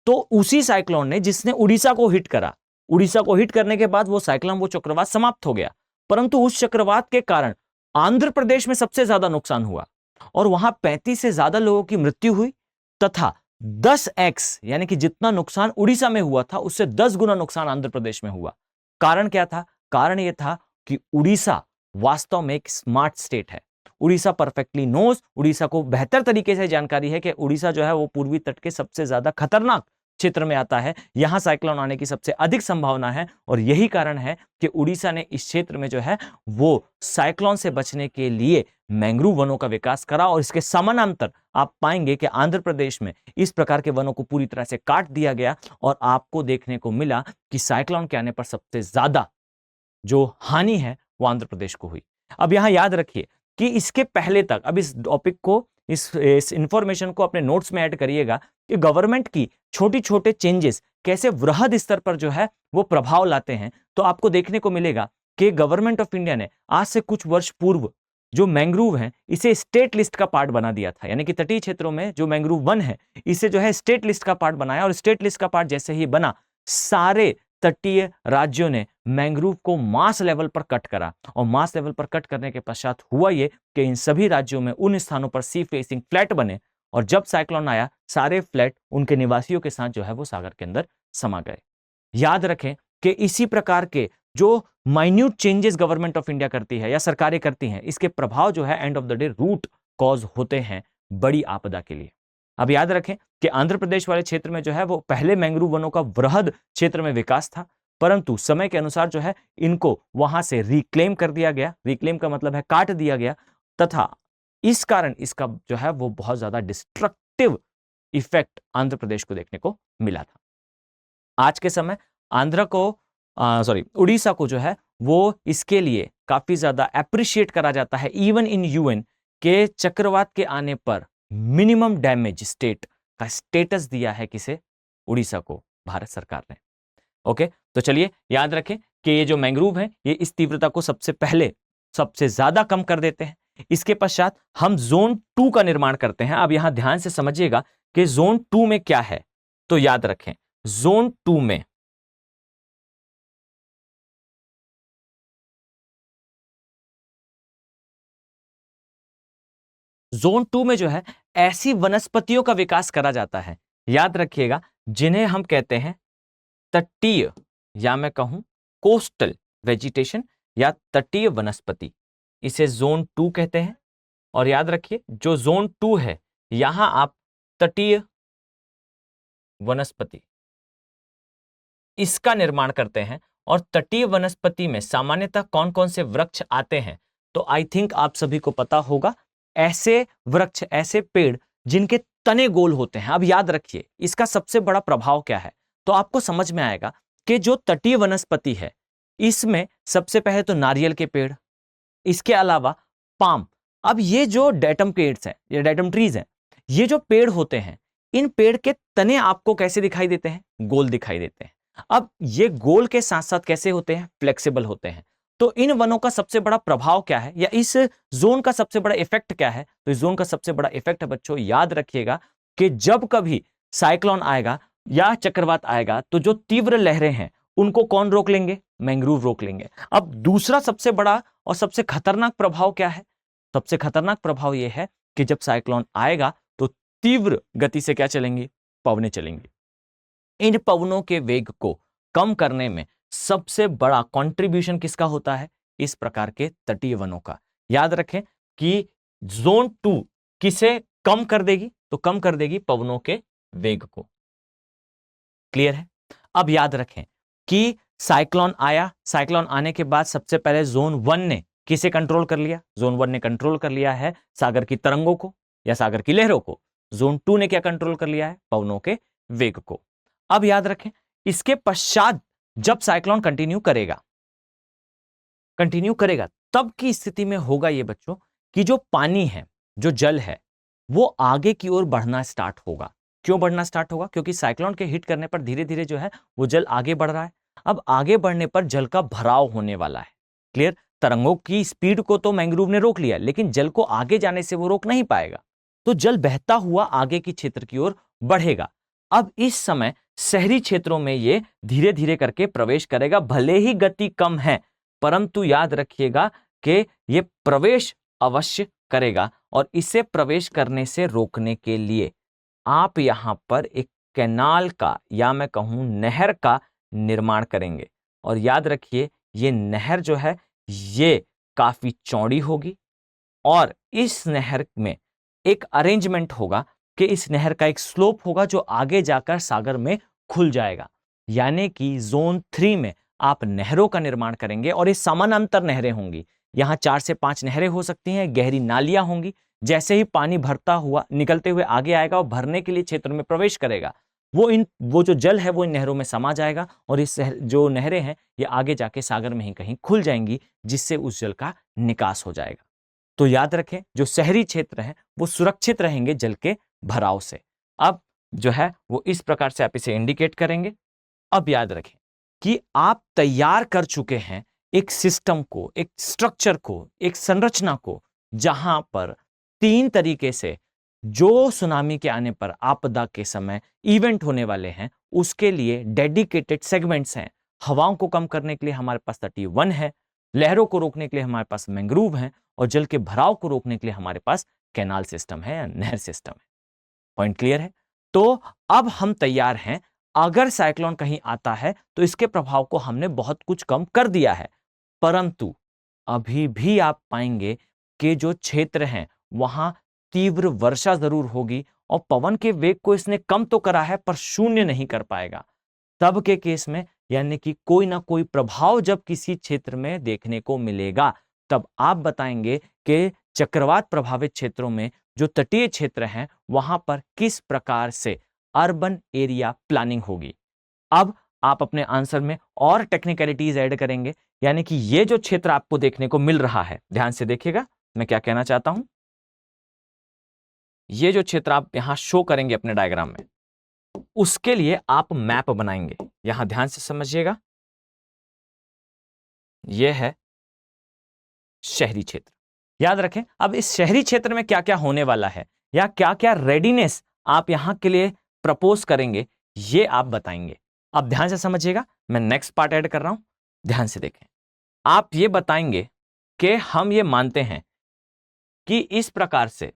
तो उसी साइक्लोन ने जिसने उड़ीसा को हिट करा, उड़ीसा को हिट करने के बाद वो साइक्लोन, वो चक्रवात समाप्त हो गया, परंतु उस चक्रवात के कारण आंध्र प्रदेश में सबसे ज्यादा नुकसान हुआ और वहां 35 से ज्यादा लोगों की मृत्यु हुई, तथा 10x यानी कि जितना नुकसान उड़ीसा में हुआ था उससे 10 गुना नुकसान आंध्र प्रदेश में हुआ। कारण क्या था? कारण यह था कि उड़ीसा वास्तव में एक स्मार्ट स्टेट है। उड़ीसा परफेक्टली नोज, उड़ीसा को बेहतर तरीके से जानकारी है कि उड़ीसा जो है वो पूर्वी तट के सबसे ज्यादा खतरनाक क्षेत्र में आता है, यहां साइक्लोन आने की सबसे अधिक संभावना है, और यही कारण है कि उड़ीसा ने इस क्षेत्र में जो है वो साइक्लोन से बचने के लिए मैंग्रोव वनों का विकास करा, और इसके समानांतर आप पाएंगे कि आंध्र प्रदेश में इस प्रकार के वनों को पूरी तरह से काट दिया गया, और आपको देखने को मिला कि साइक्लोन के आने पर सबसे ज्यादा जो हानि है वो आंध्र प्रदेश को हुई। अब यहां याद रखिए कि इसके पहले तक, अब इस टॉपिक को, इस इंफॉर्मेशन को अपने नोट्स में ऐड करिएगा कि गवर्नमेंट की छोटी छोटे चेंजेस कैसे वृहद स्तर पर जो है वो प्रभाव लाते हैं। तो आपको देखने को मिलेगा कि गवर्नमेंट ऑफ इंडिया ने आज से कुछ वर्ष पूर्व जो मैंग्रोव है इसे स्टेट लिस्ट का पार्ट बना दिया था, यानी कि तटीय क्षेत्रों में जो मैंग्रोव वन है इसे जो है स्टेट लिस्ट का पार्ट बनाया, और स्टेट लिस्ट का पार्ट जैसे ही बना, सारे तटीय राज्यों ने मैंग्रोव को मास लेवल पर कट करा, और मास लेवल पर कट करने के पश्चात हुआ ये कि इन सभी राज्यों में उन स्थानों पर सी फेसिंग फ्लैट बने, और जब साइक्लोन आया सारे फ्लैट उनके निवासियों के साथ जो है वो सागर के अंदर समा गए। याद रखें कि इसी प्रकार के जो minute changes government of India करती है या सरकारें करती हैं, इसके प्रभाव जो है end of the day root cause होते हैं बड़ी आपदा के लिए। अब याद रखें कि आंध्र प्रदेश वाले क्षेत्र में जो है वो पहले मैंग्रोव वनों का वृहद क्षेत्र में विकास था, परंतु समय के अनुसार जो है इनको वहां से रिक्लेम कर दिया गया। रिक्लेम का मतलब है काट दिया गया, तथा इस कारण इसका जो है वो बहुत ज्यादा डिस्ट्रक्टिव इफेक्ट आंध्र प्रदेश को देखने को मिला था। आज के समय उड़ीसा को जो है वो इसके लिए काफी ज्यादा अप्रिशिएट करा जाता है इवन इन यूएन के चक्रवात के आने पर मिनिमम डैमेज स्टेट का स्टेटस दिया है किसे? उड़ीसा को, भारत सरकार ने। ओके, तो चलिए याद रखें कि ये जो मैंग्रोव है ये इस तीव्रता को सबसे पहले सबसे ज्यादा कम कर देते हैं। इसके पश्चात हम जोन 2 का निर्माण करते हैं। अब यहां ध्यान से समझिएगा कि जोन 2 में क्या है। तो याद रखें जोन 2 में जो है ऐसी वनस्पतियों का विकास करा जाता है, याद रखिएगा, जिन्हें हम कहते हैं तटीय, या मैं कहूं कोस्टल वेजिटेशन या तटीय वनस्पति, इसे जोन 2 कहते हैं। और याद रखिए जो जोन 2 है यहां आप तटीय वनस्पति इसका निर्माण करते हैं। और तटीय वनस्पति में सामान्यतः कौन कौन से वृक्ष आते हैं? तो आई थिंक आप सभी को पता होगा, ऐसे वृक्ष, ऐसे पेड़ जिनके तने गोल होते हैं। अब याद रखिए इसका सबसे बड़ा प्रभाव क्या है, तो आपको समझ में आएगा कि जो तटीय वनस्पति है इसमें सबसे पहले तो नारियल के पेड़, इसके अलावा पाम। अब ये जो डेटम पेड्स हैं, ये डेटम ट्रीज हैं, ये जो पेड़ होते हैं, इन पेड़ के तने आपको कैसे दिखाई देते हैं? गोल दिखाई देते हैं। अब ये गोल के साथ साथ कैसे होते हैं? फ्लेक्सिबल होते हैं। तो इन वनों का सबसे बड़ा प्रभाव क्या है, या इस जोन का सबसे बड़ा इफेक्ट क्या है? तो इस जोन का सबसे बड़ा इफेक्ट है बच्चों, याद रखिएगा कि जब कभी साइक्लोन आएगा या चक्रवात आएगा तो जो तीव्र लहरें हैं उनको कौन रोक लेंगे? मैंग्रोव रोक लेंगे। अब दूसरा सबसे बड़ा और सबसे खतरनाक प्रभाव क्या है? सबसे खतरनाक प्रभाव यह है कि जब साइक्लोन आएगा तो तीव्र गति से क्या चलेंगी? पवनें चलेंगी। इन पवनों के वेग को कम करने में सबसे बड़ा कंट्रीब्यूशन किसका होता है? इस प्रकार के तटीय वनों का। याद रखें कि जोन 2 किसे कम कर देगी? तो कम कर देगी पवनों के वेग को। क्लियर है? अब याद रखें कि साइक्लोन आया, साइक्लोन आने के बाद सबसे पहले जोन 1 ने किसे कंट्रोल कर लिया? जोन 1 ने कंट्रोल कर लिया है सागर की तरंगों को या सागर की लहरों को। जोन 2 ने क्या कंट्रोल कर लिया है? पवनों के वेग को। अब याद रखें, इसके पश्चात जब साइक्लोन कंटिन्यू करेगा तब की स्थिति में होगा ये बच्चों कि जो पानी है, जो जल है, वो आगे की ओर बढ़ना स्टार्ट होगा। क्यों बढ़ना स्टार्ट होगा? क्योंकि साइक्लोन के हिट करने पर धीरे धीरे जो है वो जल आगे बढ़ रहा है। अब आगे बढ़ने पर जल का भराव होने वाला है। क्लियर? तरंगों की स्पीड को तो मैंग्रोव ने रोक लिया, लेकिन जल को आगे जाने से वो रोक नहीं पाएगा। तो जल बहता हुआ आगे की क्षेत्र की ओर बढ़ेगा। अब इस समय शहरी क्षेत्रों में ये धीरे धीरे करके प्रवेश करेगा, भले ही गति कम है, परंतु याद रखिएगा कि ये प्रवेश अवश्य करेगा। और इसे प्रवेश करने से रोकने के लिए आप यहां पर एक कैनाल का, या मैं कहूं नहर का निर्माण करेंगे। और याद रखिए, ये नहर जो है ये काफी चौड़ी होगी और इस नहर में एक अरेंजमेंट होगा कि इस नहर का एक स्लोप होगा जो आगे जाकर सागर में खुल जाएगा। यानी कि जोन 3 में आप नहरों का निर्माण करेंगे और ये समानांतर नहरें होंगी। यहां 4 से 5 नहरें हो सकती हैं, गहरी नालियां होंगी। जैसे ही पानी भरता हुआ निकलते हुए आगे आएगा और भरने के लिए क्षेत्र में प्रवेश करेगा, वो जो जल है वो इन नहरों में समा जाएगा और इस जो नहरें हैं ये आगे जाके सागर में ही कहीं खुल जाएंगी, जिससे उस जल का निकास हो जाएगा। तो याद रखें, जो शहरी क्षेत्र हैं वो सुरक्षित रहेंगे जल के भराव से। अब जो है वो इस प्रकार से आप इसे इंडिकेट करेंगे। अब याद रखें कि आप तैयार कर चुके हैं एक सिस्टम को, एक स्ट्रक्चर को, एक संरचना को, जहां पर 3 तरीके से जो सुनामी के आने पर, आपदा के समय इवेंट होने वाले हैं, उसके लिए डेडिकेटेड सेगमेंट्स हैं। हवाओं को कम करने के लिए हमारे पास तटीय वन है, लहरों को रोकने के लिए हमारे पास मैंग्रोव है, और जल के भराव को रोकने के लिए हमारे पास कैनाल सिस्टम है या नहर सिस्टम है। पॉइंट क्लियर है? तो अब हम तैयार हैं। अगर साइक्लोन कहीं आता है तो इसके प्रभाव को हमने बहुत कुछ कम कर दिया है, परंतु अभी भी आप पाएंगे कि जो क्षेत्र हैं वहां तीव्र वर्षा जरूर होगी और पवन के वेग को इसने कम तो करा है पर शून्य नहीं कर पाएगा। तब के केस में यानी कि कोई ना कोई प्रभाव जब किसी क्षेत्र में देखने को मिलेगा, तब आप बताएंगे कि चक्रवात प्रभावित क्षेत्रों में जो तटीय क्षेत्र हैं वहां पर किस प्रकार से अर्बन एरिया प्लानिंग होगी। अब आप अपने आंसर में और टेक्निकलिटीज ऐड करेंगे, यानी कि ये जो क्षेत्र आपको देखने को मिल रहा है, ध्यान से देखिएगा मैं क्या कहना चाहता हूं। ये जो क्षेत्र आप यहां शो करेंगे अपने डायग्राम में, उसके लिए आप मैप बनाएंगे। यहां ध्यान से समझिएगा, यह है शहरी क्षेत्र। याद रखें, अब इस शहरी क्षेत्र में क्या क्या होने वाला है या क्या क्या रेडीनेस आप यहां के लिए प्रपोज करेंगे, ये आप बताएंगे। अब ध्यान से समझिएगा, मैं नेक्स्ट पार्ट ऐड कर रहा हूं, ध्यान से देखें। आप ये बताएंगे कि हम ये मानते हैं कि इस प्रकार से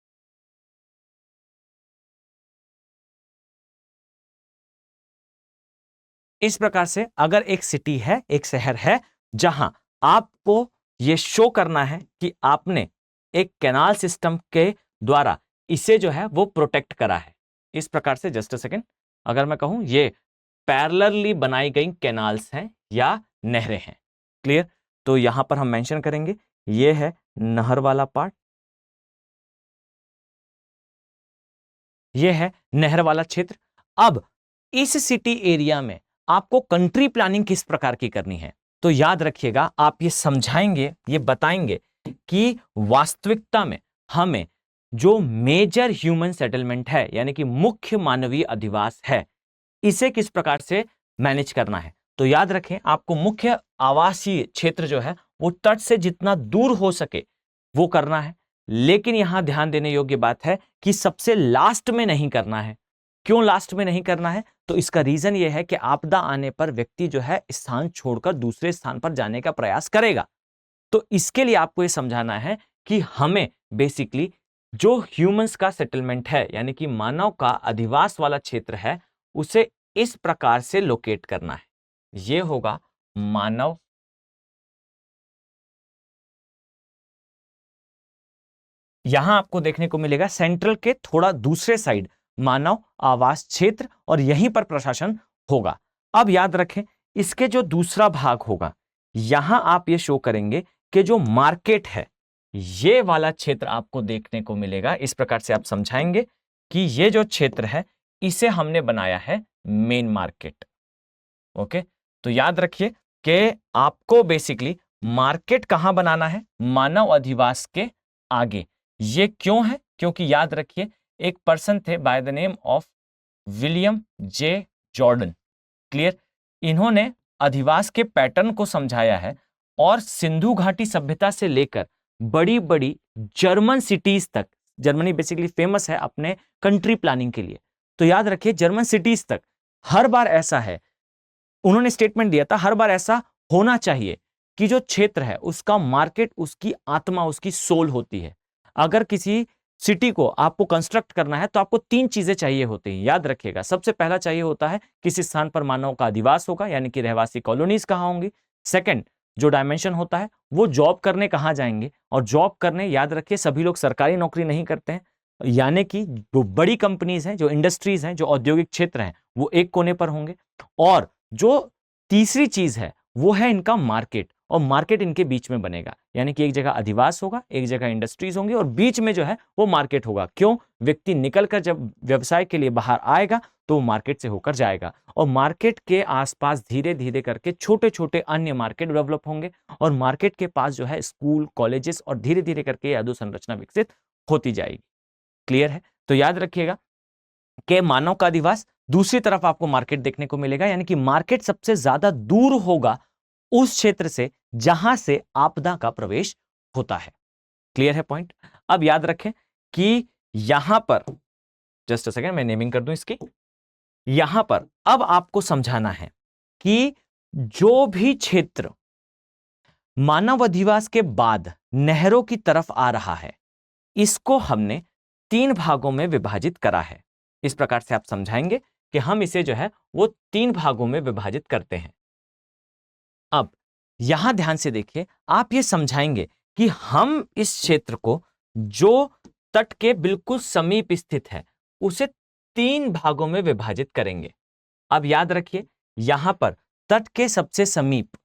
अगर एक सिटी है, एक शहर है, जहां आपको यह शो करना है कि आपने एक कैनाल सिस्टम के द्वारा इसे जो है वो प्रोटेक्ट करा है। इस प्रकार से, जस्ट अ सेकेंड, अगर मैं कहूं ये पैरेलली बनाई गई कैनाल्स हैं या नहरें हैं। क्लियर? तो यहां पर हम मेंशन करेंगे ये है नहर वाला पार्ट, ये है नहर वाला क्षेत्र। अब इस सिटी एरिया में आपको कंट्री प्लानिंग किस प्रकार की करनी है, तो याद रखिएगा आप ये समझाएंगे, ये बताएंगे कि वास्तविकता में हमें जो मेजर ह्यूमन सेटलमेंट है यानी कि मुख्य मानवीय अधिवास है, इसे किस प्रकार से मैनेज करना है। तो याद रखें, आपको मुख्य आवासीय क्षेत्र जो है वो तट से जितना दूर हो सके वो करना है। लेकिन यहां ध्यान देने योग्य बात है कि सबसे लास्ट में नहीं करना है। क्यों लास्ट में नहीं करना है? तो इसका रीजन यह है कि आपदा आने पर व्यक्ति जो है स्थान छोड़कर दूसरे स्थान पर जाने का प्रयास करेगा। तो इसके लिए आपको यह समझाना है कि हमें बेसिकली जो ह्यूमंस का सेटलमेंट है यानी कि मानव का अधिवास वाला क्षेत्र है, उसे इस प्रकार से लोकेट करना है। यह होगा मानव यहां आपको देखने को मिलेगा सेंट्रल के थोड़ा दूसरे साइड मानव आवास क्षेत्र, और यहीं पर प्रशासन होगा। अब याद रखें, इसके जो दूसरा भाग होगा, यहां आप ये शो करेंगे कि जो मार्केट है, ये वाला क्षेत्र आपको देखने को मिलेगा। इस प्रकार से आप समझाएंगे कि ये जो क्षेत्र है इसे हमने बनाया है मेन मार्केट। ओके, तो याद रखिए कि आपको बेसिकली मार्केट कहां बनाना है? मानव अधिवास के आगे। ये क्यों है? क्योंकि याद रखिए, एक पर्सन थे by the name of William J Jordan. Clear? इन्होंने अधिवास के पैटर्न को समझाया है और सिंधु घाटी सभ्यता से लेकर बड़ी बड़ी जर्मन सिटीज तक, जर्मनी बेसिकली फेमस है अपने कंट्री प्लानिंग के लिए, तो याद रखिए जर्मन सिटीज तक हर बार ऐसा है, उन्होंने स्टेटमेंट दिया था हर बार ऐसा होना चाहिए कि जो क्षेत्र है उसका मार्केट उसकी आत्मा, उसकी सोल होती है। अगर किसी सिटी को आपको कंस्ट्रक्ट करना है तो आपको 3 चीजें चाहिए होती हैं, याद रखिएगा। सबसे पहला चाहिए होता है किसी स्थान पर मानव का अधिवास होगा यानी कि रहवासी कॉलोनीज कहां होंगी। सेकंड जो डायमेंशन होता है वो जॉब करने कहां जाएंगे, और जॉब करने याद रखिए सभी लोग सरकारी नौकरी नहीं करते हैं, यानी कि जो बड़ी कंपनीज हैं, जो इंडस्ट्रीज हैं, जो औद्योगिक क्षेत्र हैं, वो एक कोने पर होंगे। और जो तीसरी चीज है वो है इनका मार्केट, और मार्केट इनके बीच में बनेगा, यानी कि एक जगह अधिवास होगा, एक जगह इंडस्ट्रीज होंगी और बीच में जो है वो मार्केट होगा। क्यों? व्यक्ति निकलकर जब व्यवसाय के लिए बाहर आएगा तो वो मार्केट से होकर जाएगा, और मार्केट के आसपास धीरे धीरे करके छोटे छोटे अन्य मार्केट डेवलप होंगे, और मार्केट के पास जो है स्कूल, कॉलेजेस, और धीरे धीरे करके अधोसंरचना विकसित होती जाएगी। क्लियर है? तो याद रखिएगा कि मानव का अधिवास, दूसरी तरफ आपको मार्केट देखने को मिलेगा, यानी कि मार्केट सबसे ज्यादा दूर होगा उस क्षेत्र से जहां से आपदा का प्रवेश होता है। क्लियर है पॉइंट? अब याद रखें कि यहां पर, जस्ट अ सेकेंड मैं नेमिंग कर दूं इसकी, यहां पर अब आपको समझाना है कि जो भी क्षेत्र मानव अधिवास के बाद नहरों की तरफ आ रहा है, इसको हमने 3 भागों में विभाजित करा है। इस प्रकार से आप समझाएंगे कि हम इसे जो है वो 3 भागों में विभाजित करते हैं। अब यहां ध्यान से देखिए, आप ये समझाएंगे कि हम इस क्षेत्र को जो तट के बिल्कुल समीप स्थित है उसे 3 भागों में विभाजित करेंगे। अब याद रखिए, यहां पर तट के सबसे समीप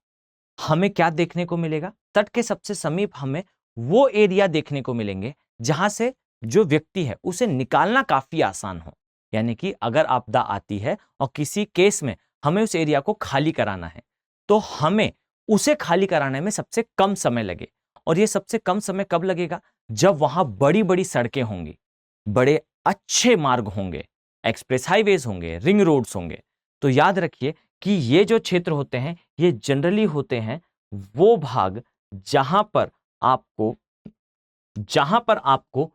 हमें क्या देखने को मिलेगा? तट के सबसे समीप हमें वो एरिया देखने को मिलेंगे जहां से जो व्यक्ति है उसे निकालना काफी आसान हो, यानी कि अगर आपदा आती है और किसी केस में हमें उस एरिया को खाली कराना है तो हमें उसे खाली कराने में सबसे कम समय लगे। और ये सबसे कम समय कब लगेगा? जब वहां बड़ी बड़ी सड़कें होंगी, बड़े अच्छे मार्ग होंगे, एक्सप्रेस हाईवेज होंगे, रिंग रोड्स होंगे। तो याद रखिए कि ये जो क्षेत्र होते हैं ये जनरली होते हैं वो भाग जहां पर आपको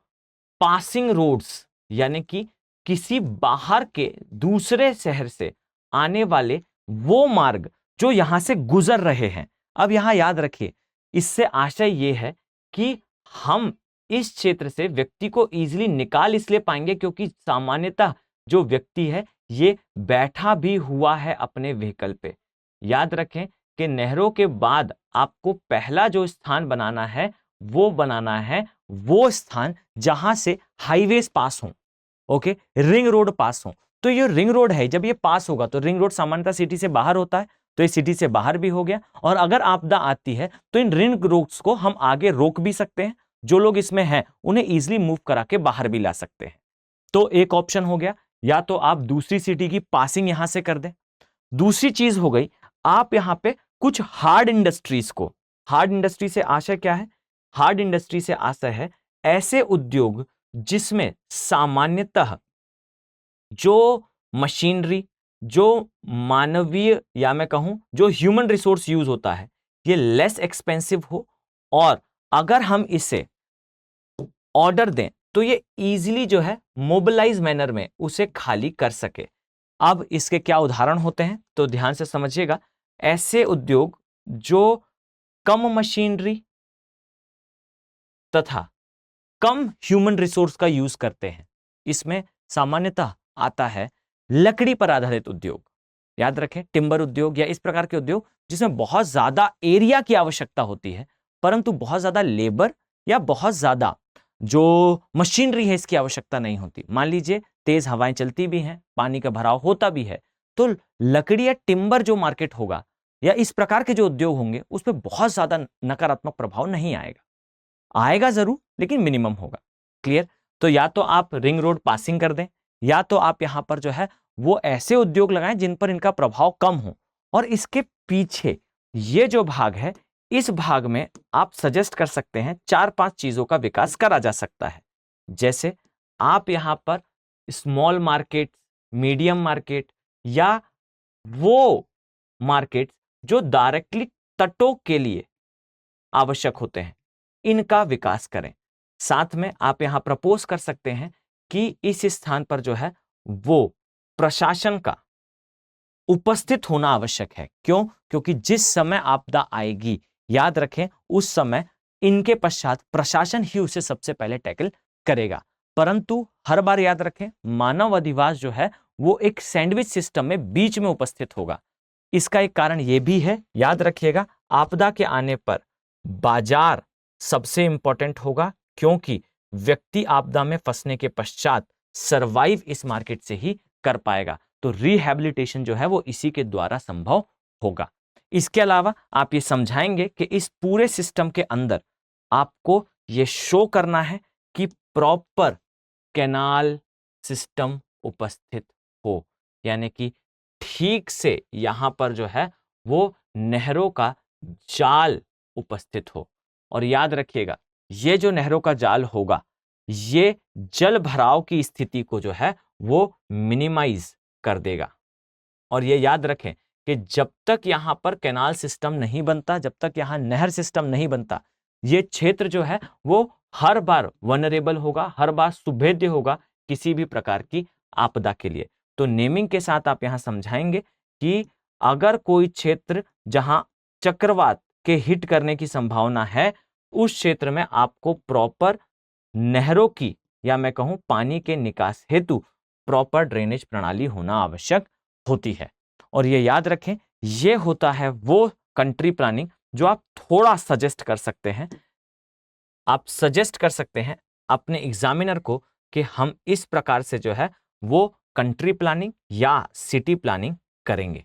पासिंग रोड्स, यानी कि किसी बाहर के दूसरे शहर से आने वाले वो मार्ग जो यहां से गुजर रहे हैं। अब यहां याद रखिए, इससे आशय यह है कि हम इस क्षेत्र से व्यक्ति को इजीली निकाल इसलिए पाएंगे क्योंकि सामान्यतः जो व्यक्ति है ये बैठा भी हुआ है अपने व्हीकल पे। याद रखें कि नहरों के बाद आपको पहला जो स्थान बनाना है वो स्थान जहां से हाईवेज पास हो, ओके, रिंग रोड पास हो। तो ये रिंग रोड है, जब ये पास होगा तो रिंग रोड सामान्यतः सिटी से बाहर होता है, तो ये सिटी से बाहर भी हो गया। और अगर आपदा आती है तो इन रिंग रोड्स को हम आगे रोक भी सकते हैं, जो लोग इसमें हैं उन्हें इजीली मूव करा के बाहर भी ला सकते हैं। तो एक ऑप्शन हो गया, या तो आप दूसरी सिटी की पासिंग यहां से कर दें। दूसरी चीज हो गई, आप यहां पे कुछ हार्ड इंडस्ट्रीज को, हार्ड इंडस्ट्री से आशय क्या है? हार्ड इंडस्ट्री से आशय है ऐसे उद्योग जिसमें सामान्यतः जो मशीनरी, जो मानवीय या मैं कहूं जो ह्यूमन रिसोर्स यूज होता है, ये लेस एक्सपेंसिव हो, और अगर हम इसे ऑर्डर दें तो ये इजीली जो है मोबिलाइज मैनर में उसे खाली कर सके। अब इसके क्या उदाहरण होते हैं तो ध्यान से समझिएगा। ऐसे उद्योग जो कम मशीनरी तथा कम ह्यूमन रिसोर्स का यूज करते हैं, इसमें सामान्यतः आता है लकड़ी पर आधारित उद्योग। याद रखें, टिम्बर उद्योग या इस प्रकार के उद्योग जिसमें बहुत ज्यादा एरिया की आवश्यकता होती है, परंतु बहुत ज्यादा लेबर या बहुत ज्यादा जो मशीनरी है इसकी आवश्यकता नहीं होती। मान लीजिए तेज हवाएं चलती भी हैं, पानी का भराव होता भी है, तो लकड़ी या टिम्बर जो मार्केट होगा या इस प्रकार के जो उद्योग होंगे उस पर बहुत ज्यादा नकारात्मक प्रभाव नहीं आएगा। आएगा जरूर लेकिन मिनिमम होगा। क्लियर? तो या तो आप रिंग रोड पासिंग कर दें, या तो आप यहां पर जो है वो ऐसे उद्योग लगाएं जिन पर इनका प्रभाव कम हो। और इसके पीछे ये जो भाग है, इस भाग में आप सजेस्ट कर सकते हैं 4-5 चीजों का विकास करा जा सकता है। जैसे आप यहां पर स्मॉल मार्केट, मीडियम मार्केट या वो मार्केट जो डायरेक्टली तटों के लिए आवश्यक होते हैं, इनका विकास करें। साथ में आप यहां प्रपोज कर सकते हैं कि इस स्थान पर जो है वो प्रशासन का उपस्थित होना आवश्यक है। क्यों? क्योंकि जिस समय आपदा आएगी, याद रखें, उस समय इनके पश्चात प्रशासन ही उसे सबसे पहले टैकल करेगा। परंतु हर बार याद रखें, मानव अधिवास जो है वो एक सैंडविच सिस्टम में बीच में उपस्थित होगा। इसका एक कारण यह भी है, याद रखिएगा, आपदा के आने पर बाजार सबसे इंपॉर्टेंट होगा, क्योंकि व्यक्ति आपदा में फंसने के पश्चात सरवाइव इस मार्केट से ही कर पाएगा। तो रिहैबिलिटेशन जो है वो इसी के द्वारा संभव होगा। इसके अलावा आप ये समझाएंगे कि इस पूरे सिस्टम के अंदर आपको ये शो करना है कि प्रॉपर कैनाल सिस्टम उपस्थित हो, यानी कि ठीक से यहां पर जो है वो नहरों का जाल उपस्थित हो। और याद रखिएगा, ये जो नहरों का जाल होगा, ये जल भराव की स्थिति को जो है वो मिनिमाइज कर देगा। और ये याद रखें कि जब तक यहां पर कैनाल सिस्टम नहीं बनता, जब तक यहां नहर सिस्टम नहीं बनता, ये क्षेत्र जो है वो हर बार वनरेबल होगा, हर बार सुभेद्य होगा किसी भी प्रकार की आपदा के लिए। तो नेमिंग के साथ आप यहां समझाएंगे कि अगर कोई क्षेत्र जहां चक्रवात के हिट करने की संभावना है, उस क्षेत्र में आपको प्रॉपर नहरों की या मैं कहूं पानी के निकास हेतु प्रॉपर ड्रेनेज प्रणाली होना आवश्यक होती है। और ये याद रखें, ये होता है वो कंट्री प्लानिंग जो आप थोड़ा सजेस्ट कर सकते हैं। आप सजेस्ट कर सकते हैं अपने एग्जामिनर को कि हम इस प्रकार से जो है वो कंट्री प्लानिंग या सिटी प्लानिंग करेंगे।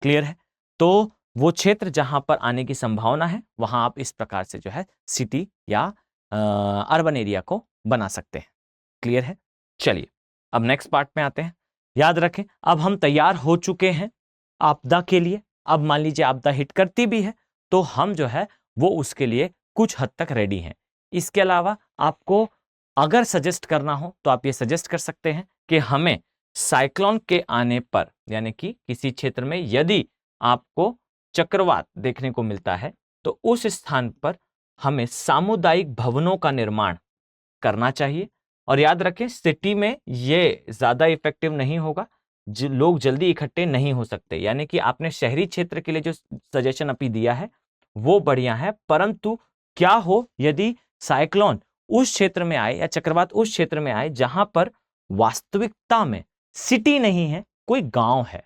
क्लियर है? तो वो क्षेत्र जहां पर आने की संभावना है, वहां आप इस प्रकार से जो है सिटी या अर्बन एरिया को बना सकते हैं। क्लियर है? चलिए अब नेक्स्ट पार्ट में आते हैं। याद रखें, अब हम तैयार हो चुके हैं आपदा के लिए। अब मान लीजिए आपदा हिट करती भी है तो हम जो है वो उसके लिए कुछ हद तक रेडी हैं। इसके अलावा आपको अगर सजेस्ट करना हो तो आप ये सजेस्ट कर सकते हैं कि हमें साइक्लोन के आने पर, यानी कि किसी क्षेत्र में यदि आपको चक्रवात देखने को मिलता है, तो उस स्थान पर हमें सामुदायिक भवनों का निर्माण करना चाहिए। और याद रखें, सिटी में ये ज्यादा इफेक्टिव नहीं होगा, लोग जल्दी इकट्ठे नहीं हो सकते। यानी कि आपने शहरी क्षेत्र के लिए जो सजेशन अभी दिया है वो बढ़िया है, परंतु क्या हो यदि साइक्लोन उस क्षेत्र में आए या चक्रवात उस क्षेत्र में आए जहां पर वास्तविकता में सिटी नहीं है, कोई गांव है,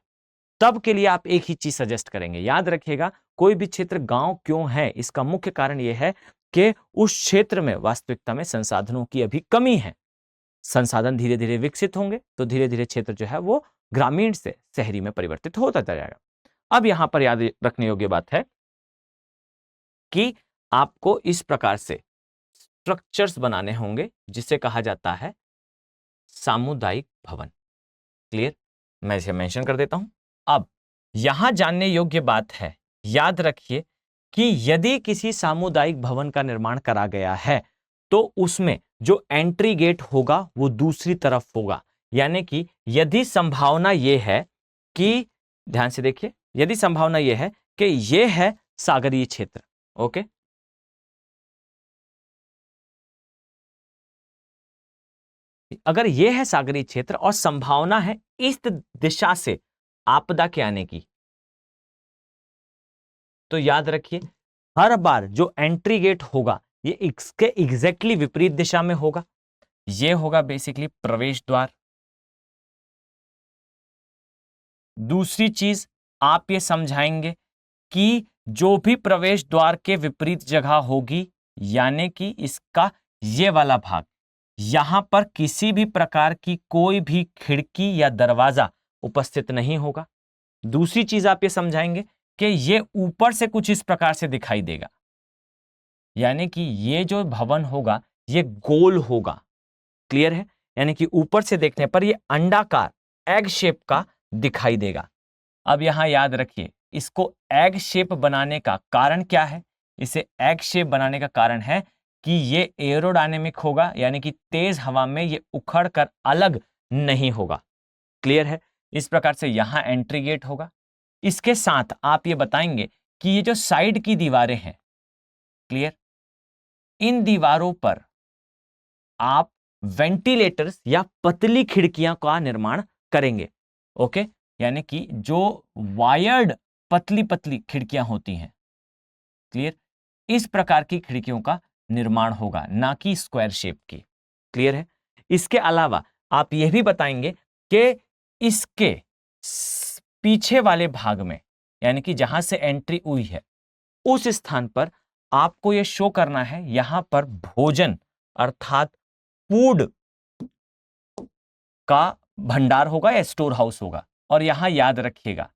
तब के लिए आप एक ही चीज सजेस्ट करेंगे। याद रखिएगा, कोई भी क्षेत्र गांव क्यों है, इसका मुख्य कारण यह है कि उस क्षेत्र में वास्तविकता में संसाधनों की अभी कमी है। संसाधन धीरे धीरे विकसित होंगे तो धीरे धीरे क्षेत्र जो है वो ग्रामीण से शहरी में परिवर्तित होता जाएगा। अब यहां पर याद रखने योग्य बात है कि आपको इस प्रकार से स्ट्रक्चर्स बनाने होंगे जिसे कहा जाता है सामुदायिक भवन। क्लियर? मैं इसे मेंशन कर देता हूं। अब यहां जानने योग्य बात है, याद रखिए कि यदि किसी सामुदायिक भवन का निर्माण करा गया है तो उसमें जो एंट्री गेट होगा वो दूसरी तरफ होगा। यानी कि यदि संभावना ये है कि, ध्यान से देखिए, यदि संभावना ये है कि ये है सागरीय क्षेत्र, ओके, अगर ये है सागरीय क्षेत्र और संभावना है इस दिशा से आपदा के आने की, तो याद रखिए हर बार जो एंट्री गेट होगा ये इसके एग्जैक्टली विपरीत दिशा में होगा। ये होगा बेसिकली प्रवेश द्वार। दूसरी चीज आप ये समझाएंगे कि जो भी प्रवेश द्वार के विपरीत जगह होगी, यानी कि इसका ये वाला भाग, यहां पर किसी भी प्रकार की कोई भी खिड़की या दरवाजा उपस्थित नहीं होगा। दूसरी चीज आप ये समझाएंगे कि ये ऊपर से कुछ इस प्रकार से दिखाई देगा, यानी कि ये जो भवन होगा ये गोल होगा। क्लियर है? यानी कि ऊपर से देखने पर ये अंडाकार एग शेप का दिखाई देगा। अब यहां याद रखिए, इसको एग शेप बनाने का कारण क्या है? इसे एग शेप बनाने का कारण है कि ये एरोडायनेमिक होगा, यानी कि तेज हवा में ये उखड़ कर अलग नहीं होगा। क्लियर है? इस प्रकार से यहां एंट्री गेट होगा। इसके साथ आप ये बताएंगे कि ये जो साइड की दीवारें हैं, क्लियर, इन दीवारों पर आप वेंटिलेटर्स या पतली खिड़कियां का निर्माण करेंगे। ओके, यानी कि जो वायर्ड पतली पतली खिड़कियां होती हैं, क्लियर, इस प्रकार की खिड़कियों का निर्माण होगा, ना कि स्क्वायर शेप की। क्लियर है? इसके अलावा आप यह भी बताएंगे कि इसके पीछे वाले भाग में, यानी कि जहां से एंट्री हुई है, उस स्थान पर आपको यह शो करना है यहां पर भोजन अर्थात फूड का भंडार होगा या स्टोर हाउस होगा। और यहां याद रखिएगा,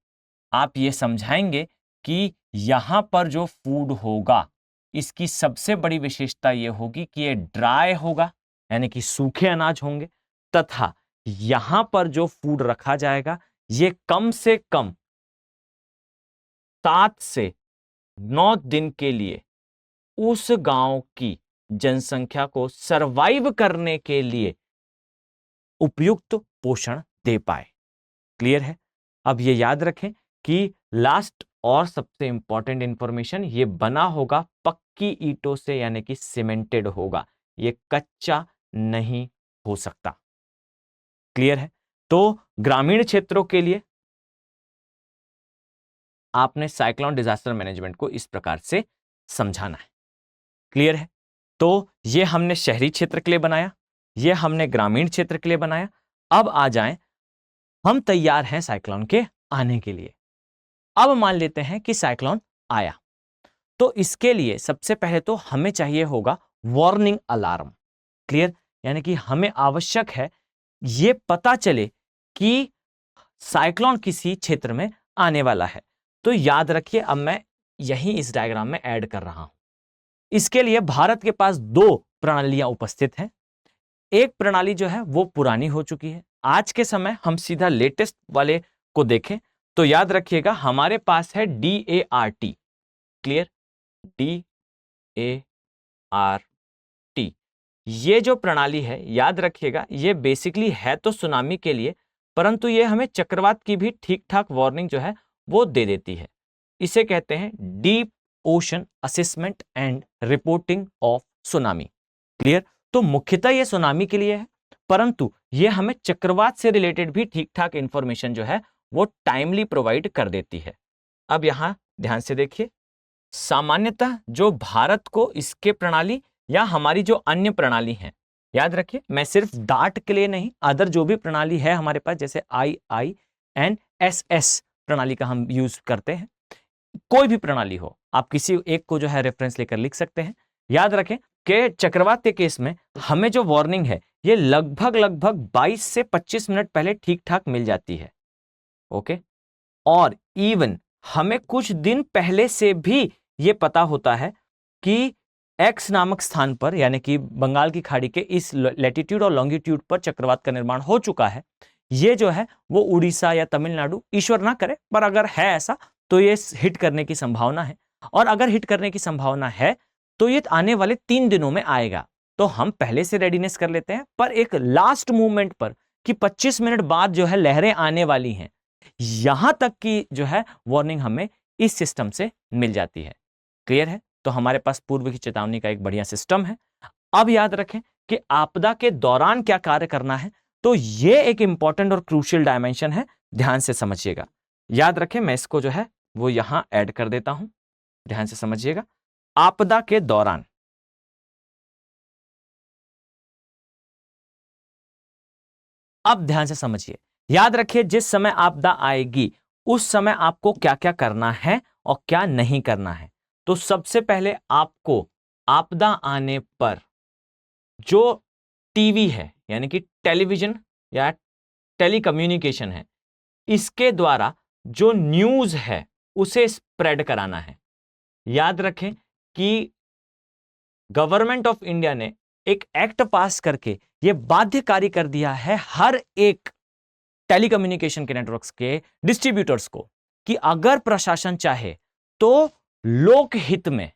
आप ये समझाएंगे कि यहां पर जो फूड होगा इसकी सबसे बड़ी विशेषता यह होगी कि ये ड्राई होगा, यानी कि सूखे अनाज होंगे, तथा यहां पर जो फूड रखा जाएगा ये कम से कम 7 से 9 दिन के लिए उस गांव की जनसंख्या को सरवाइव करने के लिए उपयुक्त पोषण दे पाए। क्लियर है? अब ये याद रखें कि लास्ट और सबसे इंपॉर्टेंट इंफॉर्मेशन, ये बना होगा पक्की ईंटों से, यानी कि सीमेंटेड होगा, ये कच्चा नहीं हो सकता। क्लियर है? तो ग्रामीण क्षेत्रों के लिए आपने साइक्लोन डिजास्टर मैनेजमेंट को इस प्रकार से समझाना है। क्लियर है? तो ये हमने शहरी क्षेत्र के लिए बनाया, ये हमने ग्रामीण क्षेत्र के लिए बनाया। अब आ जाएं, हम तैयार हैं साइक्लोन के आने के लिए। अब मान लेते हैं कि साइक्लोन आया, तो इसके लिए सबसे पहले तो हमें चाहिए होगा वार्निंग अलार्म। क्लियर? यानी कि हमें आवश्यक है ये पता चले कि साइक्लोन किसी क्षेत्र में आने वाला है। तो याद रखिए, अब मैं यही इस डायग्राम में ऐड कर रहा हूं। इसके लिए भारत के पास 2 प्रणालियां उपस्थित हैं। एक प्रणाली जो है वो पुरानी हो चुकी है। आज के समय हम सीधा लेटेस्ट वाले को देखें तो याद रखिएगा, हमारे पास है DART। क्लियर? DART ये जो प्रणाली है, याद रखिएगा, ये बेसिकली है तो सुनामी के लिए, परंतु ये हमें चक्रवात की भी ठीक ठाक वार्निंग जो है वो दे देती है। इसे कहते हैं deep ocean assessment and reporting of tsunami. Clear? तो मुख्यतः ये सुनामी के लिए है, परंतु ये हमें चक्रवात से रिलेटेड भी ठीक ठाक इंफॉर्मेशन जो है वो टाइमली प्रोवाइड कर देती है। अब यहां ध्यान से देखिए, सामान्यतः जो भारत को इसके प्रणाली या हमारी जो अन्य प्रणाली है, याद रखिए मैं सिर्फ डार्ट के लिए नहीं, अदर जो भी प्रणाली है हमारे पास, जैसे IINSS प्रणाली का हम यूज करते हैं, कोई भी प्रणाली हो, आप किसी एक को जो है रेफरेंस लेकर लिख सकते हैं। याद रखें कि चक्रवात के केस में हमें जो वार्निंग है ये लगभग 22 से 25 मिनट पहले ठीक ठाक मिल जाती है। ओके, और इवन हमें कुछ दिन पहले से भी ये पता होता है कि एक्स नामक स्थान पर, यानी कि बंगाल की खाड़ी के इस लैटिट्यूड और लॉन्गिट्यूड पर चक्रवात का निर्माण हो चुका है। ये जो है वो उड़ीसा या तमिलनाडु, ईश्वर ना करे, पर अगर है ऐसा तो ये हिट करने की संभावना है। और अगर हिट करने की संभावना है तो ये आने वाले 3 दिनों में आएगा। तो तो हम पहले से रेडीनेस कर लेते हैं, पर एक लास्ट मूवमेंट पर कि 25 मिनट बाद जो है लहरें आने वाली हैं, यहां तक की जो है वार्निंग हमें इस सिस्टम से मिल जाती है। क्लियर है? तो हमारे पास पूर्व की चेतावनी का एक बढ़िया सिस्टम है। अब याद रखें कि आपदा के दौरान क्या कार्य करना है, तो यह एक इंपॉर्टेंट और क्रूशियल डायमेंशन है, ध्यान से समझिएगा। याद रखें, मैं इसको जो है वो यहां ऐड कर देता हूं, ध्यान से समझिएगा। आपदा के दौरान अब ध्यान से समझिए, याद रखिए जिस समय आपदा आएगी उस समय आपको क्या क्या करना है और क्या नहीं करना है। तो सबसे पहले आपको आपदा आने पर जो टीवी है, यानी कि टेलीविजन या टेलीकम्युनिकेशन है, इसके द्वारा जो न्यूज है उसे स्प्रेड कराना है। याद रखें कि गवर्नमेंट ऑफ इंडिया ने एक एक्ट पास करके यह बाध्यकारी कर दिया है हर एक टेलीकम्युनिकेशन के नेटवर्क्स के डिस्ट्रीब्यूटर्स को कि अगर प्रशासन चाहे तो लोकहित में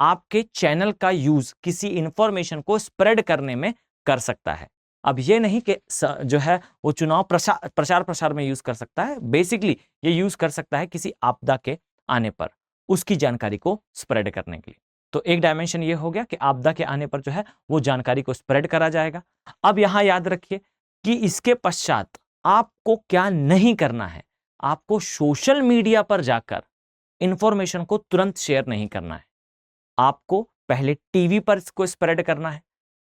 आपके चैनल का यूज किसी इंफॉर्मेशन को स्प्रेड करने में कर सकता है। अब यह नहीं कि जो है वो चुनाव प्रचार प्रसार में यूज कर सकता है, बेसिकली ये यूज कर सकता है किसी आपदा के आने पर उसकी जानकारी को स्प्रेड करने के लिए। तो एक डायमेंशन ये हो गया कि आपदा के आने पर जो है वो जानकारी को स्प्रेड करा जाएगा। अब यहां याद रखिए कि इसके पश्चात आपको क्या नहीं करना है। आपको सोशल मीडिया पर जाकर इंफॉर्मेशन को तुरंत शेयर नहीं करना है। आपको पहले टीवी पर इसको स्प्रेड करना है,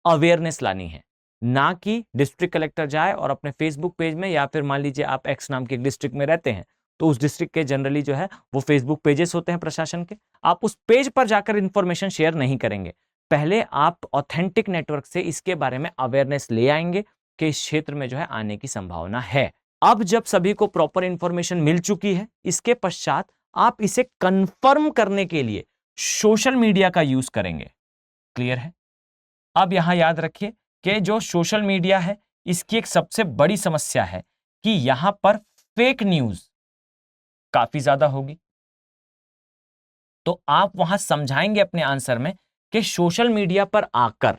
अवेयरनेस लानी है, ना कि डिस्ट्रिक्ट कलेक्टर जाए और अपने फेसबुक पेज में, या फिर मान लीजिए आप एक्स नाम के डिस्ट्रिक्ट में रहते हैं तो उस डिस्ट्रिक्ट के जनरली जो है वो फेसबुक पेजेस होते हैं प्रशासन के, आप उस पेज पर जाकर इंफॉर्मेशन शेयर नहीं करेंगे। पहले आप ऑथेंटिक नेटवर्क से इसके बारे में अवेयरनेस ले आएंगे कि इस क्षेत्र में जो है आने की संभावना है। अब जब सभी को प्रॉपर इंफॉर्मेशन मिल चुकी है, इसके पश्चात आप इसे कंफर्म करने के लिए सोशल मीडिया का यूज करेंगे। क्लियर है? अब यहां याद रखिए कि जो सोशल मीडिया है इसकी एक सबसे बड़ी समस्या है कि यहां पर फेक न्यूज काफी ज्यादा होगी। तो आप वहां समझाएंगे अपने आंसर में कि सोशल मीडिया पर आकर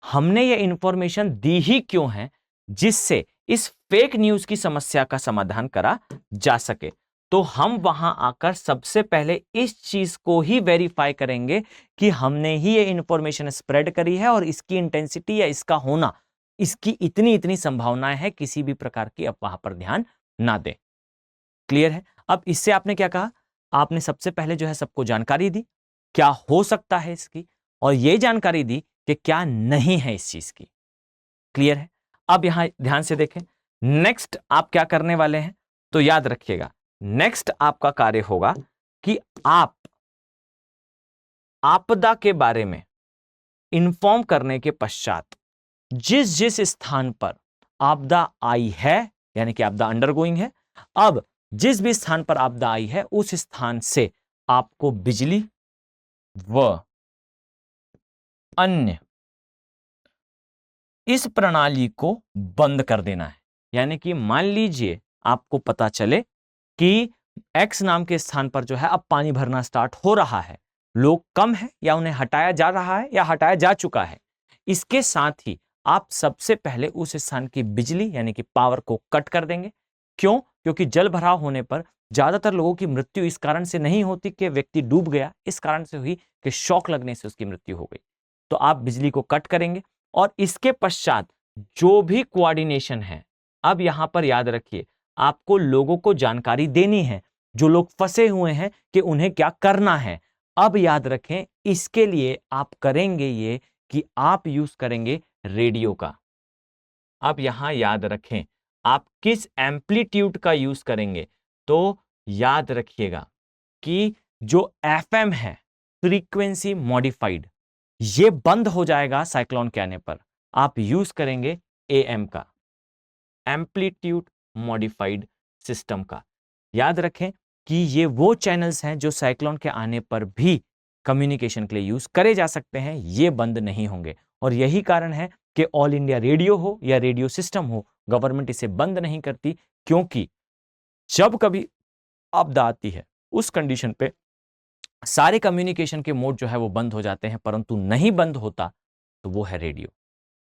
हमने ये इंफॉर्मेशन दी ही क्यों है, जिससे इस फेक न्यूज की समस्या का समाधान करा जा सके। तो हम वहां आकर सबसे पहले इस चीज को ही वेरीफाई करेंगे कि हमने ही ये इंफॉर्मेशन स्प्रेड करी है और इसकी इंटेंसिटी या इसका होना, इसकी इतनी इतनी संभावनाएं है, किसी भी प्रकार की अफवाह पर ध्यान ना दें। क्लियर है? अब इससे आपने क्या कहा, आपने सबसे पहले जो है सबको जानकारी दी क्या हो सकता है इसकी, और यह जानकारी दी कि क्या नहीं है इस चीज की। क्लियर है? अब यहां ध्यान से देखें, नेक्स्ट आप क्या करने वाले हैं। तो याद रखिएगा, नेक्स्ट आपका कार्य होगा कि आप आपदा के बारे में इंफॉर्म करने के पश्चात जिस जिस स्थान पर आपदा आई है, यानी कि आपदा अंडरगोइंग है, अब जिस भी स्थान पर आपदा आई है उस स्थान से आपको बिजली व अन्य इस प्रणाली को बंद कर देना है। यानी कि मान लीजिए आपको पता चले कि एक्स नाम के स्थान पर जो है अब पानी भरना स्टार्ट हो रहा है, लोग कम है या उन्हें हटाया जा रहा है या हटाया जा चुका है, इसके साथ ही आप सबसे पहले उस स्थान की बिजली यानी कि पावर को कट कर देंगे। क्यों? क्योंकि जल भराव होने पर ज्यादातर लोगों की मृत्यु इस कारण से नहीं होती कि व्यक्ति डूब गया, इस कारण से हुई कि शॉक लगने से उसकी मृत्यु हो गई। तो आप बिजली को कट करेंगे और इसके पश्चात जो भी कोऑर्डिनेशन है, अब यहां पर याद रखिए आपको लोगों को जानकारी देनी है, जो लोग फंसे हुए हैं कि उन्हें क्या करना है। अब याद रखें, इसके लिए आप करेंगे ये कि आप यूज करेंगे रेडियो का। अब यहां याद रखें आप किस एम्पलीट्यूड का यूज करेंगे। तो याद रखिएगा कि जो एफएम है, फ्रीक्वेंसी मॉडिफाइड, ये बंद हो जाएगा साइक्लोन के आने पर। आप यूज करेंगे एएम का, एम्पलीट्यूड मॉडिफाइड सिस्टम का। याद रखें कि ये वो चैनल्स हैं जो साइक्लोन के आने पर भी कम्युनिकेशन के लिए यूज करे जा सकते हैं, ये बंद नहीं होंगे। और यही कारण है कि ऑल इंडिया रेडियो हो या रेडियो सिस्टम हो, गवर्नमेंट इसे बंद नहीं करती, क्योंकि जब कभी आपदा आती है उस कंडीशन पे सारे कम्युनिकेशन के मोड जो है वो बंद हो जाते हैं, परंतु नहीं बंद होता तो वो है रेडियो।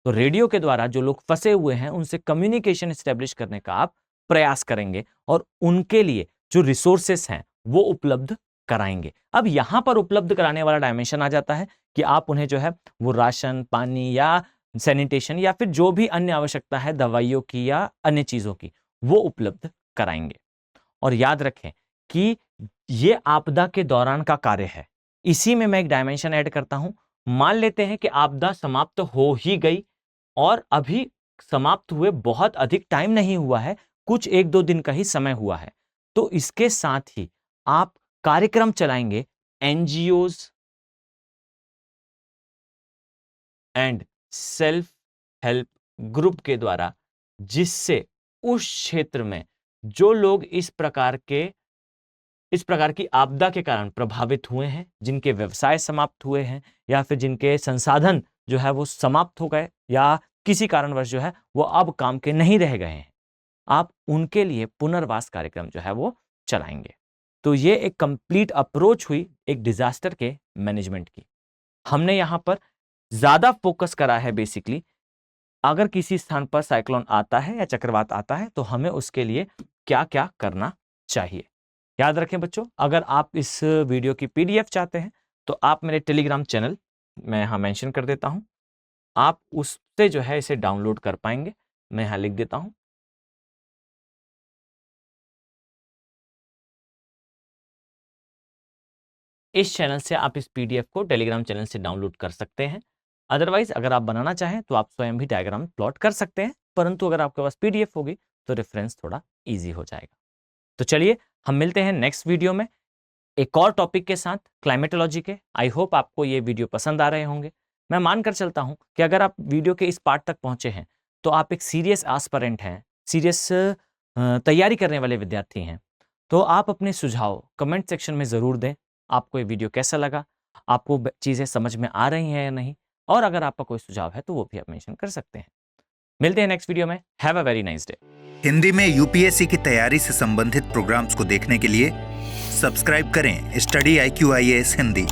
तो रेडियो के द्वारा जो लोग फंसे हुए हैं उनसे कम्युनिकेशन एस्टेब्लिश करने का आप प्रयास करेंगे और उनके लिए जो रिसोर्सेस हैं वो उपलब्ध कराएंगे। अब यहां पर उपलब्ध कराने वाला डायमेंशन आ जाता है कि आप उन्हें जो है वो राशन, पानी या सैनिटेशन या फिर जो भी अन्य आवश्यकता है दवाइयों की या अन्य चीजों की, वो उपलब्ध कराएंगे। और याद रखें कि ये आपदा के दौरान का कार्य है। इसी में मैं एक डायमेंशन ऐड करता हूं। मान लेते हैं कि आपदा समाप्त हो ही गई और अभी समाप्त हुए बहुत अधिक टाइम नहीं हुआ है, कुछ 1-2 दिन का ही समय हुआ है, तो इसके साथ ही आप कार्यक्रम चलाएंगे NGOs and self help group के द्वारा, जिससे उस क्षेत्र में जो लोग इस प्रकार की आपदा के कारण प्रभावित हुए हैं, जिनके व्यवसाय समाप्त हुए हैं या फिर जिनके संसाधन जो है वो समाप्त हो गए या किसी कारणवश जो है वो अब काम के नहीं रह गए हैं, आप उनके लिए पुनर्वास कार्यक्रम जो है वो चलाएंगे। तो ये एक कंप्लीट अप्रोच हुई एक डिजास्टर के मैनेजमेंट की। हमने यहां पर ज्यादा फोकस करा है बेसिकली, अगर किसी स्थान पर साइक्लोन आता है या चक्रवात आता है तो हमें उसके लिए क्या क्या करना चाहिए। याद रखें बच्चों, अगर आप इस वीडियो की पीडीएफ चाहते हैं तो आप मेरे टेलीग्राम चैनल मैं यहां मेंशन कर देता हूं, आप उससे जो है इसे डाउनलोड कर पाएंगे। मैं यहां लिख देता हूं, इस चैनल से आप इस पीडीएफ को टेलीग्राम चैनल से डाउनलोड कर सकते हैं। अदरवाइज अगर आप बनाना चाहें तो आप स्वयं भी डायग्राम प्लॉट कर सकते हैं, परंतु अगर आपके पास पीडीएफ होगी तो रेफरेंस थोड़ा इजी हो जाएगा। तो चलिए हम मिलते हैं नेक्स्ट वीडियो में एक और टॉपिक के साथ, क्लाइमेटोलॉजी के। आई होप आपको ये वीडियो पसंद आ रहे होंगे। मैं मानकर चलता हूं कि अगर आप वीडियो के इस पार्ट तक पहुंचे हैं तो आप एक सीरियस एस्पिरेंट हैं, सीरियस तैयारी करने वाले विद्यार्थी हैं। तो आप अपने सुझाव कमेंट सेक्शन में ज़रूर दें। आपको ये वीडियो कैसा लगा, आपको चीज़ें समझ में आ रही हैं या नहीं, और अगर आपका कोई सुझाव है तो वो भी आप मेंशन कर सकते हैं। मिलते हैं नेक्स्ट वीडियो में। Have a very nice day. Hindi में यूपीएससी की तैयारी से संबंधित प्रोग्राम्स को देखने के लिए सब्सक्राइब करें स्टडी IQ IAS हिंदी।